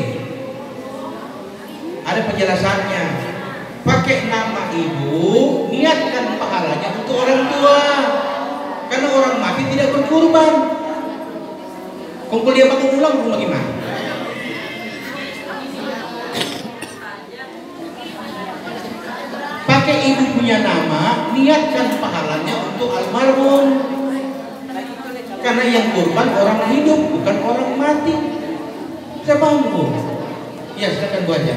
Ada penjelasannya. Pakai nama ibu, niatkan pahalanya untuk orang tua. Karena orang mati tidak berkurban. Kumpul dia bangun ulang bagaimana? Pakai ibu punya nama, niatkan pahalanya untuk almarhum. Karena yang kurban orang hidup, bukan orang mati. Saya paham, Bu? Ya, silakan Bu aja.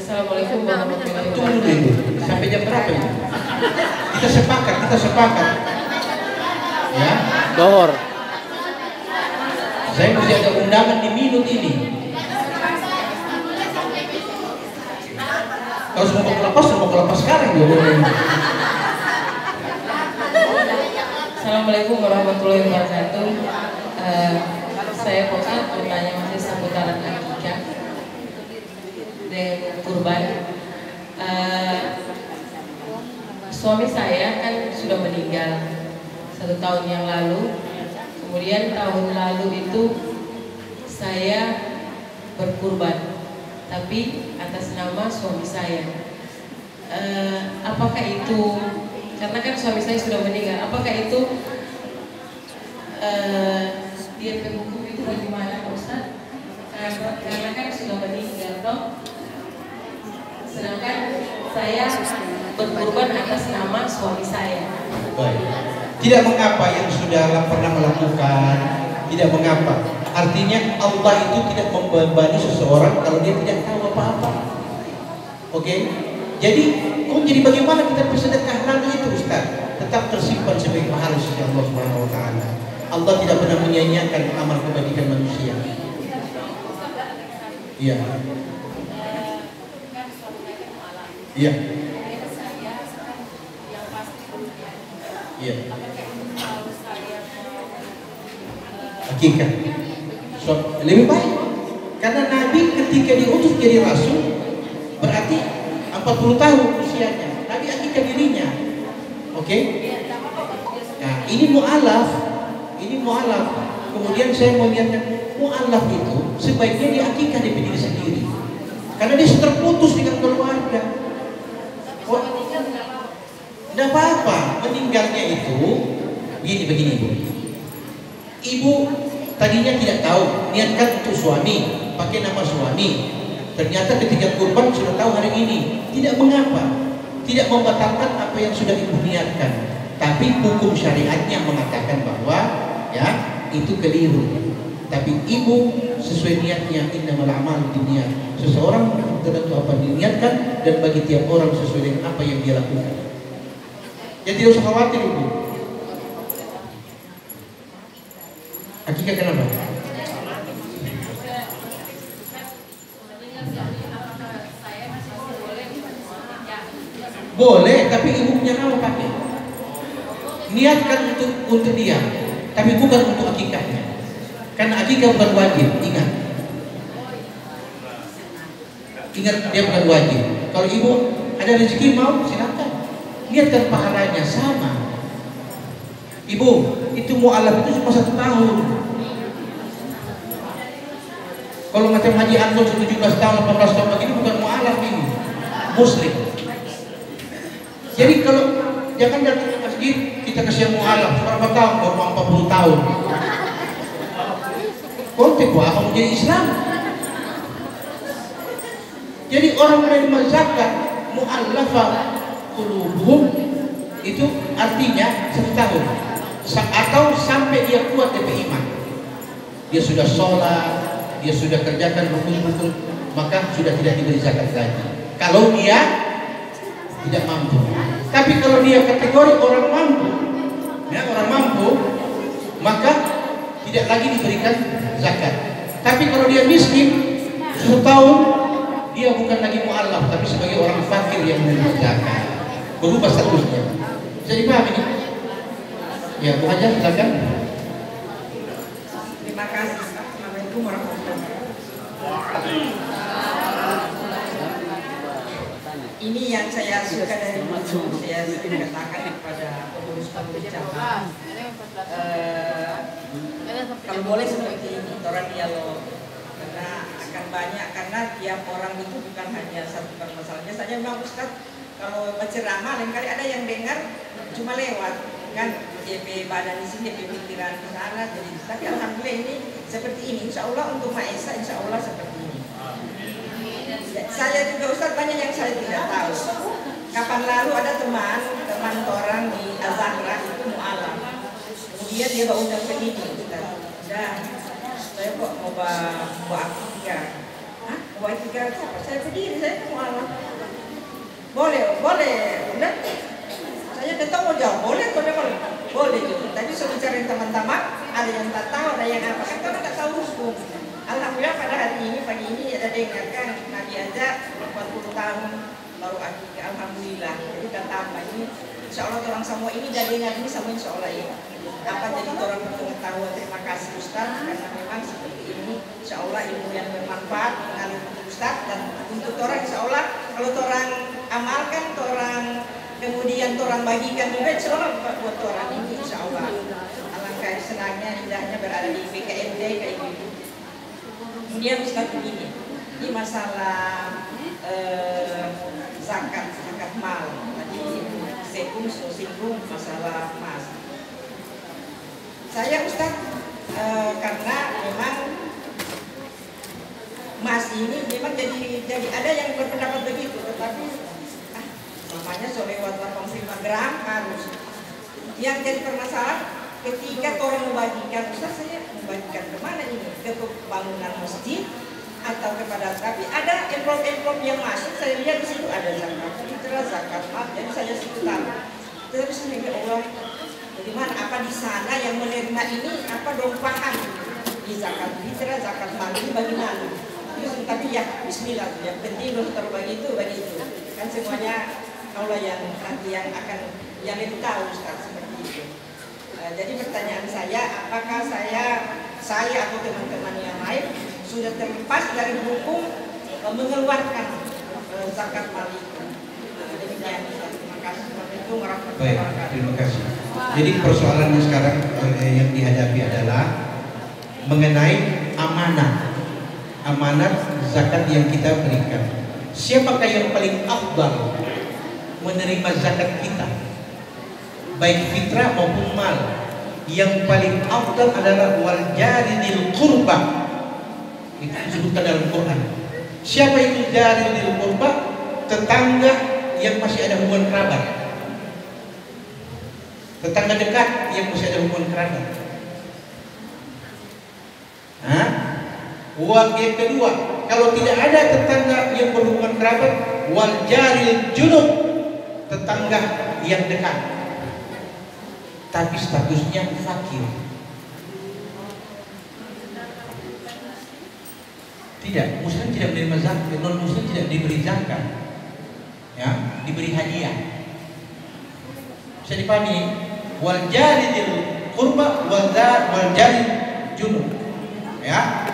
Assalamualaikum warahmatullahi Tunggu wabarakatuh. dulu. Sampai jam berapa ini? Kita sepakat. Ya. Dohor. Saya mesti ada undangan di minut ini. Kalau semua mau kelepas sekarang dulu. Assalamualaikum warahmatullahi wabarakatuh. Saya Ustaz bertanya masih seputaran akikah dan kurban. Suami saya kan sudah meninggal 1 tahun yang lalu. Kemudian tahun lalu itu saya berkurban, tapi atas nama suami saya. Apakah itu, karena kan suami saya sudah meninggal, apakah itu dia hukum itu bagaimana Ustaz? Karena kan sudah meninggal toh. Sedangkan saya berkurban atas nama suami saya. Baik. Tidak mengapa yang sudah pernah melakukan, tidak mengapa. Artinya Allah itu tidak membebani seseorang kalau dia tidak tahu apa-apa. Oke? Jadi bagaimana kita bersedekah lalu itu Ustaz? Tetap tersimpan sebagai pahala sisi Allah Subhanahu wa taala. Allah tidak pernah menyia-nyiakan amal kebajikan manusia. Iya. Iya. Iya. Hakika. So, lebih baik karena Nabi ketika diutus jadi rasul berarti 40 tahun usianya. Nabi hakika dirinya. Oke? Nah, ini mu'alaf. Kemudian saya mau lihatkan mu'alaf itu sebaiknya dia hakika di diri sendiri. Karena dia terputus dengan keluarga. Tidak apa-apa, meninggalnya itu begini Bu. Ibu tadinya tidak tahu, niatkan untuk suami, pakai nama suami. Ternyata ketika kurban sudah tahu hari ini, tidak mengapa, tidak membatalkan apa yang sudah ibu niatkan. Tapi hukum syariatnya mengatakan bahwa ya itu keliru. Tapi ibu sesuai niatnya, innamal a'malu binniyat. Seseorang tertentu apa diniatkan, dan bagi tiap orang sesuai dengan apa yang dia lakukan. Jadi tidak usah khawatir ibu. Akikah kenapa? Boleh, tapi ibu punya nama pakai. Niatkan untuk dia, tapi bukan untuk akikahnya. Karena akikah bukan wajib, ingat. Ingat, dia bukan wajib. Kalau ibu ada rezeki mau, silakan. Niatkan pahalanya sama. Ibu, itu mu'alaf itu cuma 1 tahun. Kalau macam Haji Anton 17 tahun, 18 tahun begini bukan mu'alaf ini, muslim. Jadi kalau jangan datang ke masjid kita kasih mu'alaf berapa tahun, baru 40 tahun. Kontek apa menjadi Islam? Jadi orang menerima zakat mu'allafah qulubuhum itu artinya 1 tahun atau sampai dia kuat DP iman. Dia sudah sholat, dia sudah kerjakan rukun-rukun, maka sudah tidak diberi zakat lagi. Kalau dia tidak mampu. Tapi kalau dia kategori orang mampu, ya orang mampu, maka tidak lagi diberikan zakat. Tapi kalau dia miskin, 1 tahun dia bukan lagi mu'allaf, tapi sebagai orang fakir yang menerima zakat. Berubah statusnya. Bisa dipahami ini? Ya, Bu Hajar, silakan. Terima kasih. Assalamualaikum warahmatullahi wabarakatuh. Ini yang saya suka dari dulu, saya sering katakan kepada pengurus-pengurus cabang. Kalau boleh seperti ini, orang dialog, karena akan banyak, karena tiap orang itu bukan hanya satu permasalahannya saja. Memang Ustaz kalau berceramah lain kali ada yang dengar cuma lewat, kan DP badan di sini, DP pikiran ke sana. Jadi tapi alhamdulillah ini seperti ini. Insya Allah untuk Maesa, insya Allah seperti ini. Saya juga Ustaz banyak yang saya tidak tahu. Kapan lalu ada teman orang di Azahra itu mu'alaf. Kemudian dia bawa undang begini Ustaz. Dan saya kok mau bawa akikah. Hah? Bawa akikah apa? Saya berdiri, saya mu'alaf. Boleh. Udah. Saya tetap mau jawab, boleh. Boleh juga. Tadi saya bicarain teman-teman, ada yang tak tahu, ada yang apa. Kan kita nggak tahu hukum. Alhamdulillah pada hari ini, pagi ini ada dengarkan Nabi aja 40 tahun baru akikah. Alhamdulillah. Jadi kita tambah ini. Insya Allah orang semua ini udah dengar ini sama insya Allah ya. Apa jadi orang berpengetahuan. Terima kasih Ustaz karena memang seperti ini. Insya Allah ilmu yang bermanfaat mengalir untuk Ustaz dan untuk orang insya Allah kalau orang amalkan, orang kemudian orang bagikan juga insya Allah buat orang ini insya Allah. Alangkah senangnya indahnya berada di PKMD kayak gitu. Kemudian Ustaz begini, ini masalah zakat mal. Tadi singgung masalah emas. Saya Ustaz karena memang emas ini memang jadi ada yang berpendapat begitu, tetapi namanya so lewat 85 gram harus. Yang jadi permasalahan ketika orang membagikan, Ustaz saya membagikan kemana ini? Ke bangunan masjid atau kepada, tapi ada envelope yang masuk, saya lihat di situ ada zakat fitrah, zakat mal, jadi saya situ tahu. Tapi saya ya Allah, bagaimana apa di sana yang menerima ini apa dong paham di zakat fitrah, zakat mal ini bagaimana? Tapi ya Bismillah, yang penting dokter bagi itu kan semuanya Allah yang nanti yang akan yang itu tahu Ustaz seperti itu. Jadi pertanyaan saya, apakah saya atau teman-teman yang lain sudah terlepas dari hukum mengeluarkan zakat mal itu? Demikian. Terima kasih. Assalamualaikum warahmatullahi wabarakatuh. Terima kasih. Jadi persoalannya sekarang yang dihadapi adalah mengenai amanat zakat yang kita berikan. Siapakah yang paling afdal menerima zakat kita? Baik fitrah maupun mal. Yang paling afdal adalah wal jarinil qurba. Itu disebutkan dalam Quran. Siapa itu jari dzil qurba? Tetangga yang masih ada hubungan kerabat. Tetangga dekat yang masih ada hubungan kerabat. Yang kedua, kalau tidak ada tetangga yang berhubungan kerabat, wal jaril junub, tetangga yang dekat tapi statusnya fakir. Tidak, muslim tidak menerima zakat, non muslim tidak diberi zakat, ya, diberi hadiah. Bisa dipahami? Wal jaril qurba wal jaril junub, ya.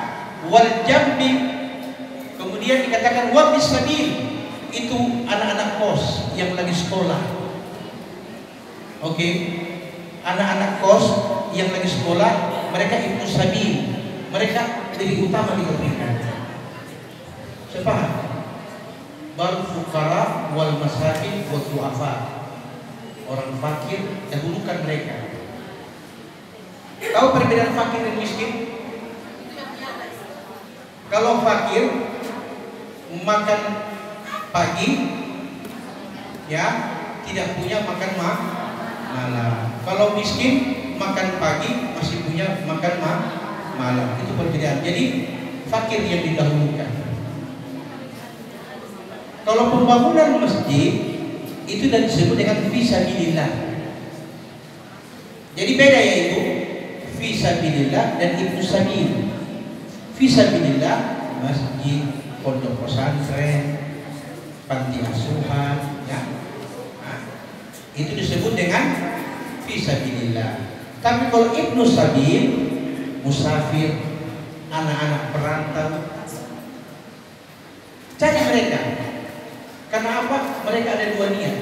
Wal jambi, kemudian dikatakan wabis sabil, itu anak-anak kos yang lagi sekolah. Oke, anak-anak kos yang lagi sekolah, mereka ibnu sabil, mereka lebih utama diberikan. Sepaham? Bal fuqara wal masakin wa du'afa, orang fakir dahulukan mereka. Tahu perbedaan fakir dan miskin? Kalau fakir makan pagi, ya, tidak punya makan malam. Kalau miskin makan pagi masih punya makan malam. Itu perbedaan. Jadi fakir yang didahulukan. Kalau pembangunan masjid itu dan disebut dengan fisabilillah. Jadi beda, yaitu fisabilillah dan ibnu sabil. Fisabilillah masjid, pondok pesantren, panti asuhan, ya. Nah, itu disebut dengan fisabilillah. Tapi kalau ibnu sabil, musafir, anak-anak perantau, cari mereka. Karena apa? Mereka ada dua niat.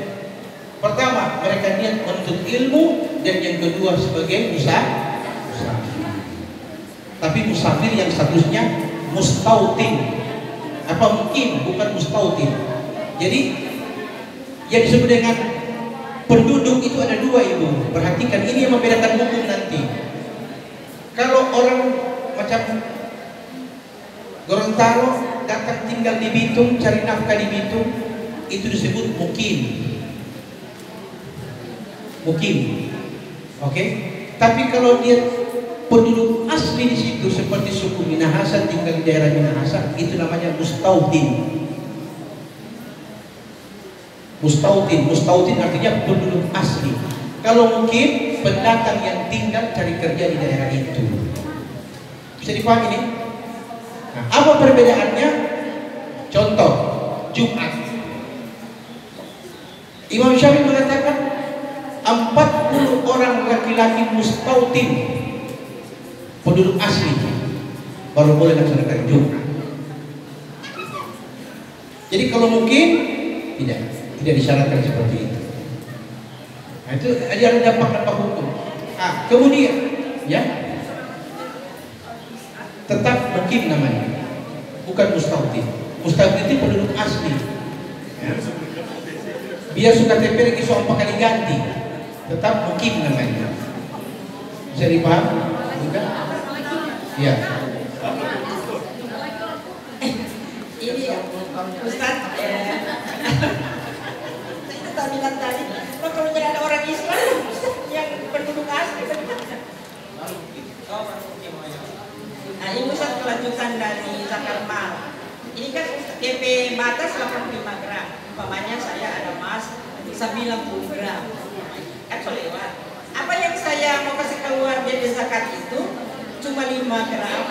Pertama, mereka niat menuntut ilmu, dan yang kedua sebagai musafir. Tapi musafir yang statusnya mustautin. Apa mungkin bukan mustautin? Jadi yang disebut dengan penduduk itu ada dua, Ibu. Perhatikan, ini yang membedakan hukum nanti. Kalau orang macam Gorontalo datang tinggal di Bitung, cari nafkah di Bitung, itu disebut mukim. Mukim. Oke? Tapi kalau dia penduduk asli di situ seperti suku Minahasa, tinggal di daerah Minahasa, itu namanya mustautin. Mustautin artinya penduduk asli. Kalau mungkin pendatang yang tinggal cari kerja di daerah itu. Bisa dipahami ini? Nah, apa perbedaannya? Contoh, Jumat. Imam Syafi'i mengatakan 40 orang laki-laki mustautin, penduduk asli, baru boleh melaksanakan Jumat. Jadi kalau mungkin tidak disyaratkan seperti itu. Nah, itu ada dampak hukum. Kemudian, ya, tetap mungkin namanya, bukan mustautin. Mustautin itu penduduk asli. Ya. Biar suka TP lagi soal kali ganti, tetap mungkin namanya. Bisa dipahami? Bukan? Ya. Ini ya, Ustaz. Saya bilang tadi, kalau jadi ada orang Islam yang penduduk asli, nah ini Ustaz kelanjutan dari zakat mal. Ini kan DP batas 85 gram. Umpamanya saya ada emas 90 gram. Kan lewat. Apa yang saya mau kasih keluar DP zakat itu cuma 5 gram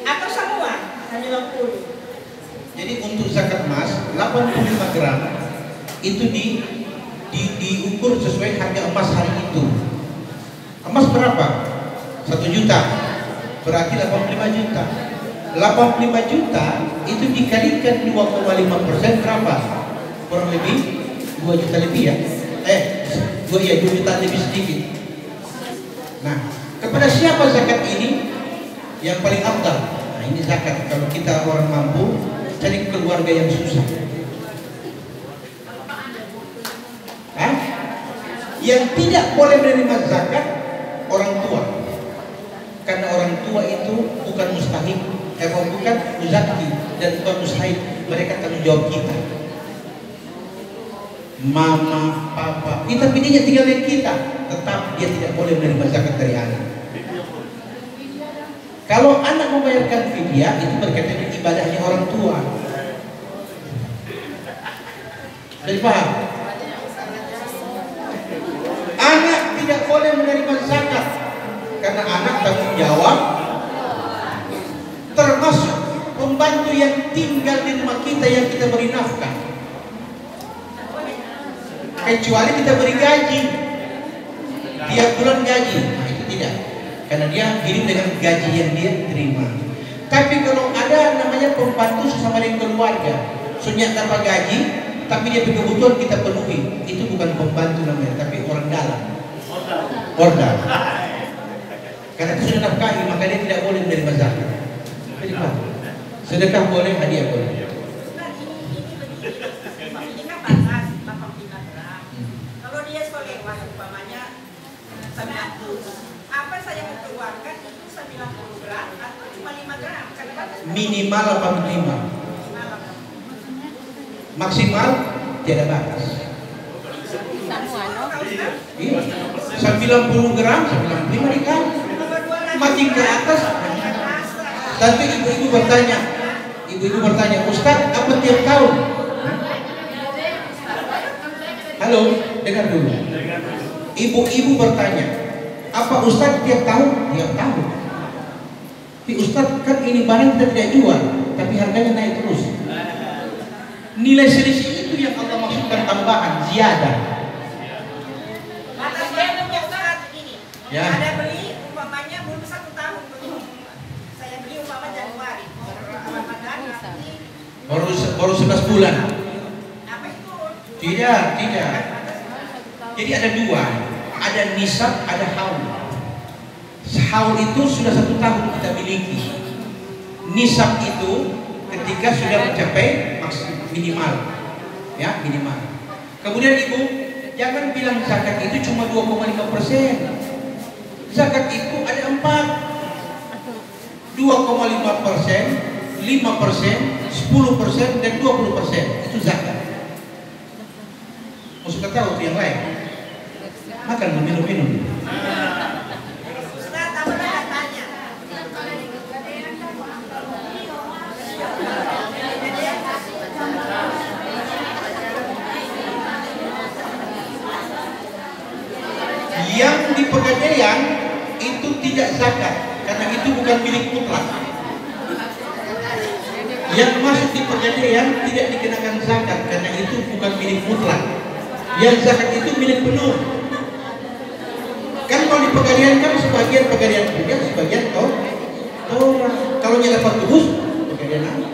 atau semua 90? Jadi untuk zakat emas 85 gram itu diukur sesuai harga emas hari itu. Emas berapa? 1 juta. Berarti 85 juta. 85 juta itu dikalikan 2,5% berapa? Kurang lebih 2 juta lebih ya. 2 juta lebih sedikit. Nah, kepada siapa zakat ini yang paling afdal? Nah, ini zakat kalau kita orang mampu cari keluarga yang susah. Yang tidak boleh menerima zakat orang tua, karena orang tua itu bukan mustahik, bukan muzakki. dan tukang mustahil, mereka tanggung jawab kita. Mama, papa, kita pilihnya tinggal dengan kita, tetap dia tidak boleh menerima zakat dari anak. Kalau anak membayarkan fidyah, itu berkaitan dengan ibadahnya orang tua. Jadi paham? Anak tidak boleh menerima zakat karena anak tanggung jawab, termasuk pembantu yang tinggal di rumah kita yang kita beri nafkah, kecuali kita beri gaji tiap bulan gaji, nah itu tidak, karena dia hidup dengan gaji yang dia terima. Tapi kalau ada namanya pembantu sesama dengan keluarga, sunyak tanpa gaji, tapi dia kebutuhan kita penuhi, itu bukan pembantu namanya, tapi orang dalam, order. Karena itu sudah nafkahi, maka dia tidak boleh menerima zakat. Sedekah boleh, hadiah boleh. Ini kan batas 85 gram. Kalau dia solewah umpamanya 100, apa saya mau keluarkan itu 90 gram atau cuma 5 gram? Karena batas Minimal 85, maksimal tiada batas. 90 gram, 95 ikan, makin ke atas. Tapi ibu-ibu bertanya, Ustaz, apa tiap tahun? Halo, dengar dulu. Ibu-ibu bertanya, apa Ustaz tiap tahun? Tiap tahun. Tapi Ustaz, kan ini barang kita tidak jual, tapi harganya naik terus. Nilai selisih itu yang Allah maksudkan tambahan, ziyadah. Ya. Ada beli umpamanya belum 1 tahun, saya beli umpamanya Januari, Ramadan nanti baru 11 bulan. apa itu? Tidak. Jadi ada dua, ada nisab, ada haul. Haul itu sudah 1 tahun kita miliki. Nisab itu ketika sudah mencapai minimal, ya minimal. Kemudian ibu jangan bilang zakat itu cuma 2,5%. Zakat itu ada 4, 2,5%, 5%, 10%, dan 20%. Itu zakat. Mau suka tahu itu yang lain? Makan, minum. Ustaz, apa nak tanya? Yang di Pegadaian itu tidak zakat karena itu bukan milik mutlak. Yang masuk di Pegadaian tidak dikenakan zakat karena itu bukan milik mutlak. Yang zakat itu milik penuh. Kan kalau di Pegadaian kan sebagian Pegadaian punya, sebagian orang. Kalau dia dapat tebus, Pegadaian apa?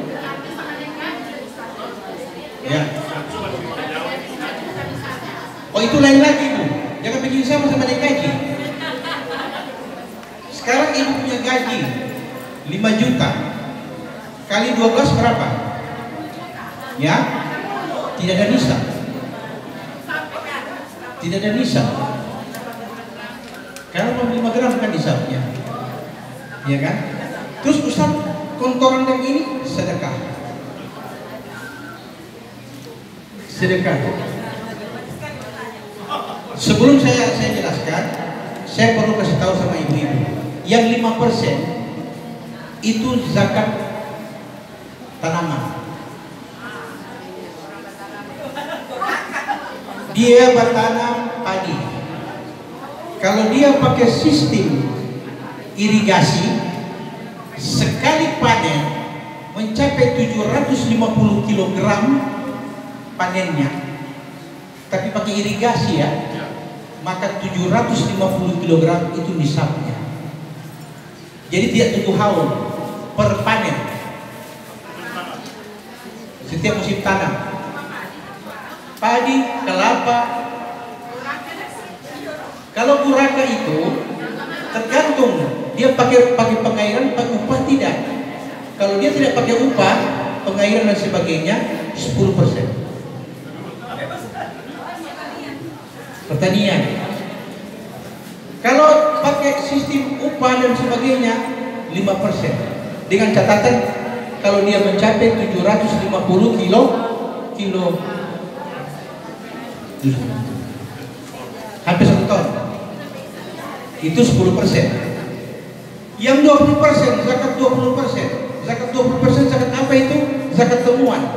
Ya. Oh itu lain lagi Bu. Jangan bikin sama naik gaji. Sekarang ibu punya gaji 5 juta kali 12 berapa? Ya, tidak ada nisab. Tidak ada nisab. Karena 5 gram kan nisabnya, ya kan? Terus Ustaz, kontoran yang ini sedekah. Sebelum saya jelaskan, saya perlu kasih tahu sama ibu-ibu, yang 5% itu zakat tanaman. Dia bertanam padi. Kalau dia pakai sistem irigasi, sekali panen mencapai 750 kg panennya. Tapi pakai irigasi ya, maka 750 kg itu nisabnya. Jadi tidak tunggu haul, per panen setiap musim tanam. Padi, kelapa. Kalau buraka itu tergantung dia pakai pengairan, pakai upah tidak. Kalau dia tidak pakai upah, pengairan dan sebagainya 10%. Pertanian. Kalau pakai sistem upah dan sebagainya 5%. Dengan catatan kalau dia mencapai 750 kilo hampir 1 ton, itu 10%. Yang 20%, zakat 20%. Zakat 20% zakat apa itu? Zakat temuan.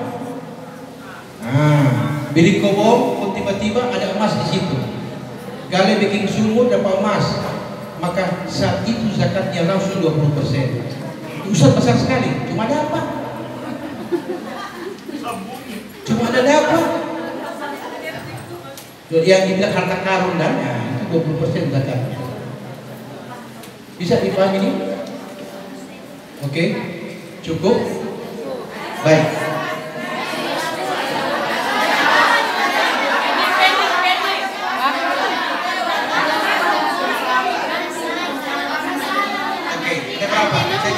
Beli kobong, pun tiba-tiba ada emas di situ. Gali bikin sumur dapat emas, maka saat itu zakatnya langsung 20%. Ustaz besar sekali, cuma ada apa? Cuma ada apa? Yang dibilang harta karun dan itu 20% zakat. Bisa dipahami ini? Oke, cukup. Baik. Saya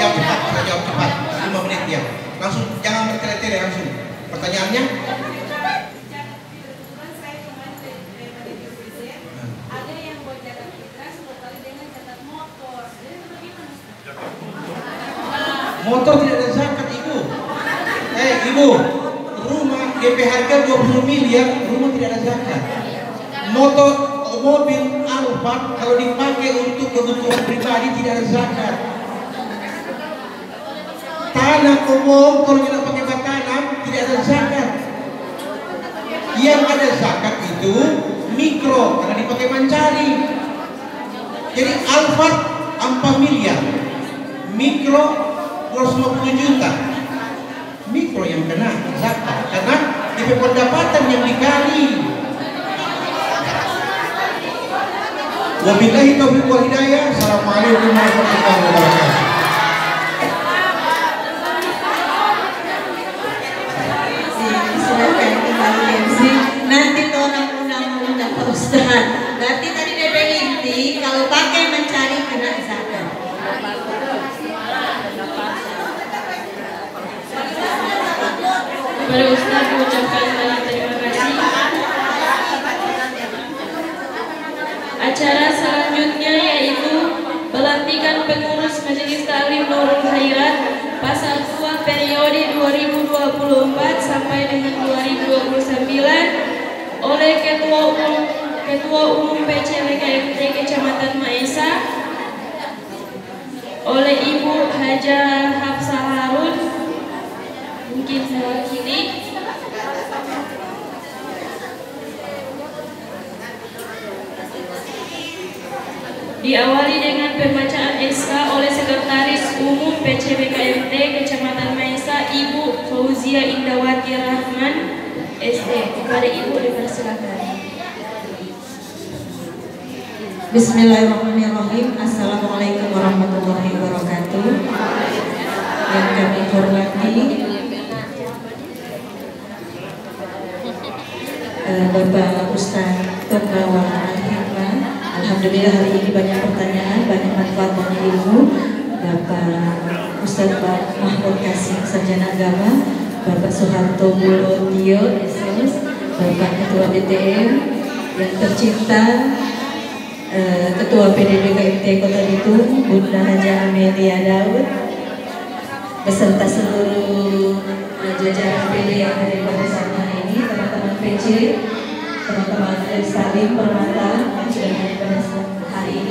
jawab cepat, 5 menit ya. Langsung, jangan bertele-tele langsung. Pertanyaannya? Ada yang buat zakat fitrah sekali dengan zakat motor. Jadi bagaimana? Motor tidak ada zakat, Ibu. Ibu, rumah DP harga 20 miliar, rumah tidak ada zakat. Mobil Alphard kalau dipakai untuk kebutuhan pribadi tidak ada zakat. Tanah kobong kalau tidak pakai buat tanam tidak ada zakat. Yang ada zakat itu mikro karena dipakai mencari. Jadi Alphard 4 miliar, mikro 250 juta. Mikro yang kena zakat karena di pendapatan yang dikali. Wabillahi taufiq wal hidayah. Assalamualaikum warahmatullahi wabarakatuh. Nanti orang undang-undang Pak Ustaz. Berarti tadi DP inti kalau pakai mencari kena zakat. Kepada Ustaz mengucapkan banyak terima kasih. Acara selanjutnya yaitu pelantikan pengurus Majelis Taklim Nurul Khairat Pasar 2 periode 2024 sampai dengan 2029 oleh Ketua Umum PCWKMT Kecamatan Maesa oleh Ibu Hajah Hafsah Harun, mungkin mewakili. Diawali dengan pembacaan SK oleh Sekretaris Umum PCWKMT Kecamatan Maesa Ibu Fauzia Indawati Rahman SD. Kepada Ibu dipersilakan. Bismillahirrahmanirrahim. Assalamualaikum warahmatullahi wabarakatuh. Yang kami hormati Bapak Ustaz Penggawa Al-Hikmah. Alhamdulillah hari ini banyak pertanyaan, banyak manfaat dan ilmu. Bapak Ustaz Mahmud Kasim, Sarjana Agama, Bapak Soeharto Bulotio, SS, Bapak Ketua DTM yang tercinta, Ketua PDB KMT Kota Bitung, Bunda Haja Amelia Daud, beserta seluruh jajaran PD yang ada pada saat ini, teman-teman PC, teman-teman Salim Permata yang sudah hadir pada hari ini.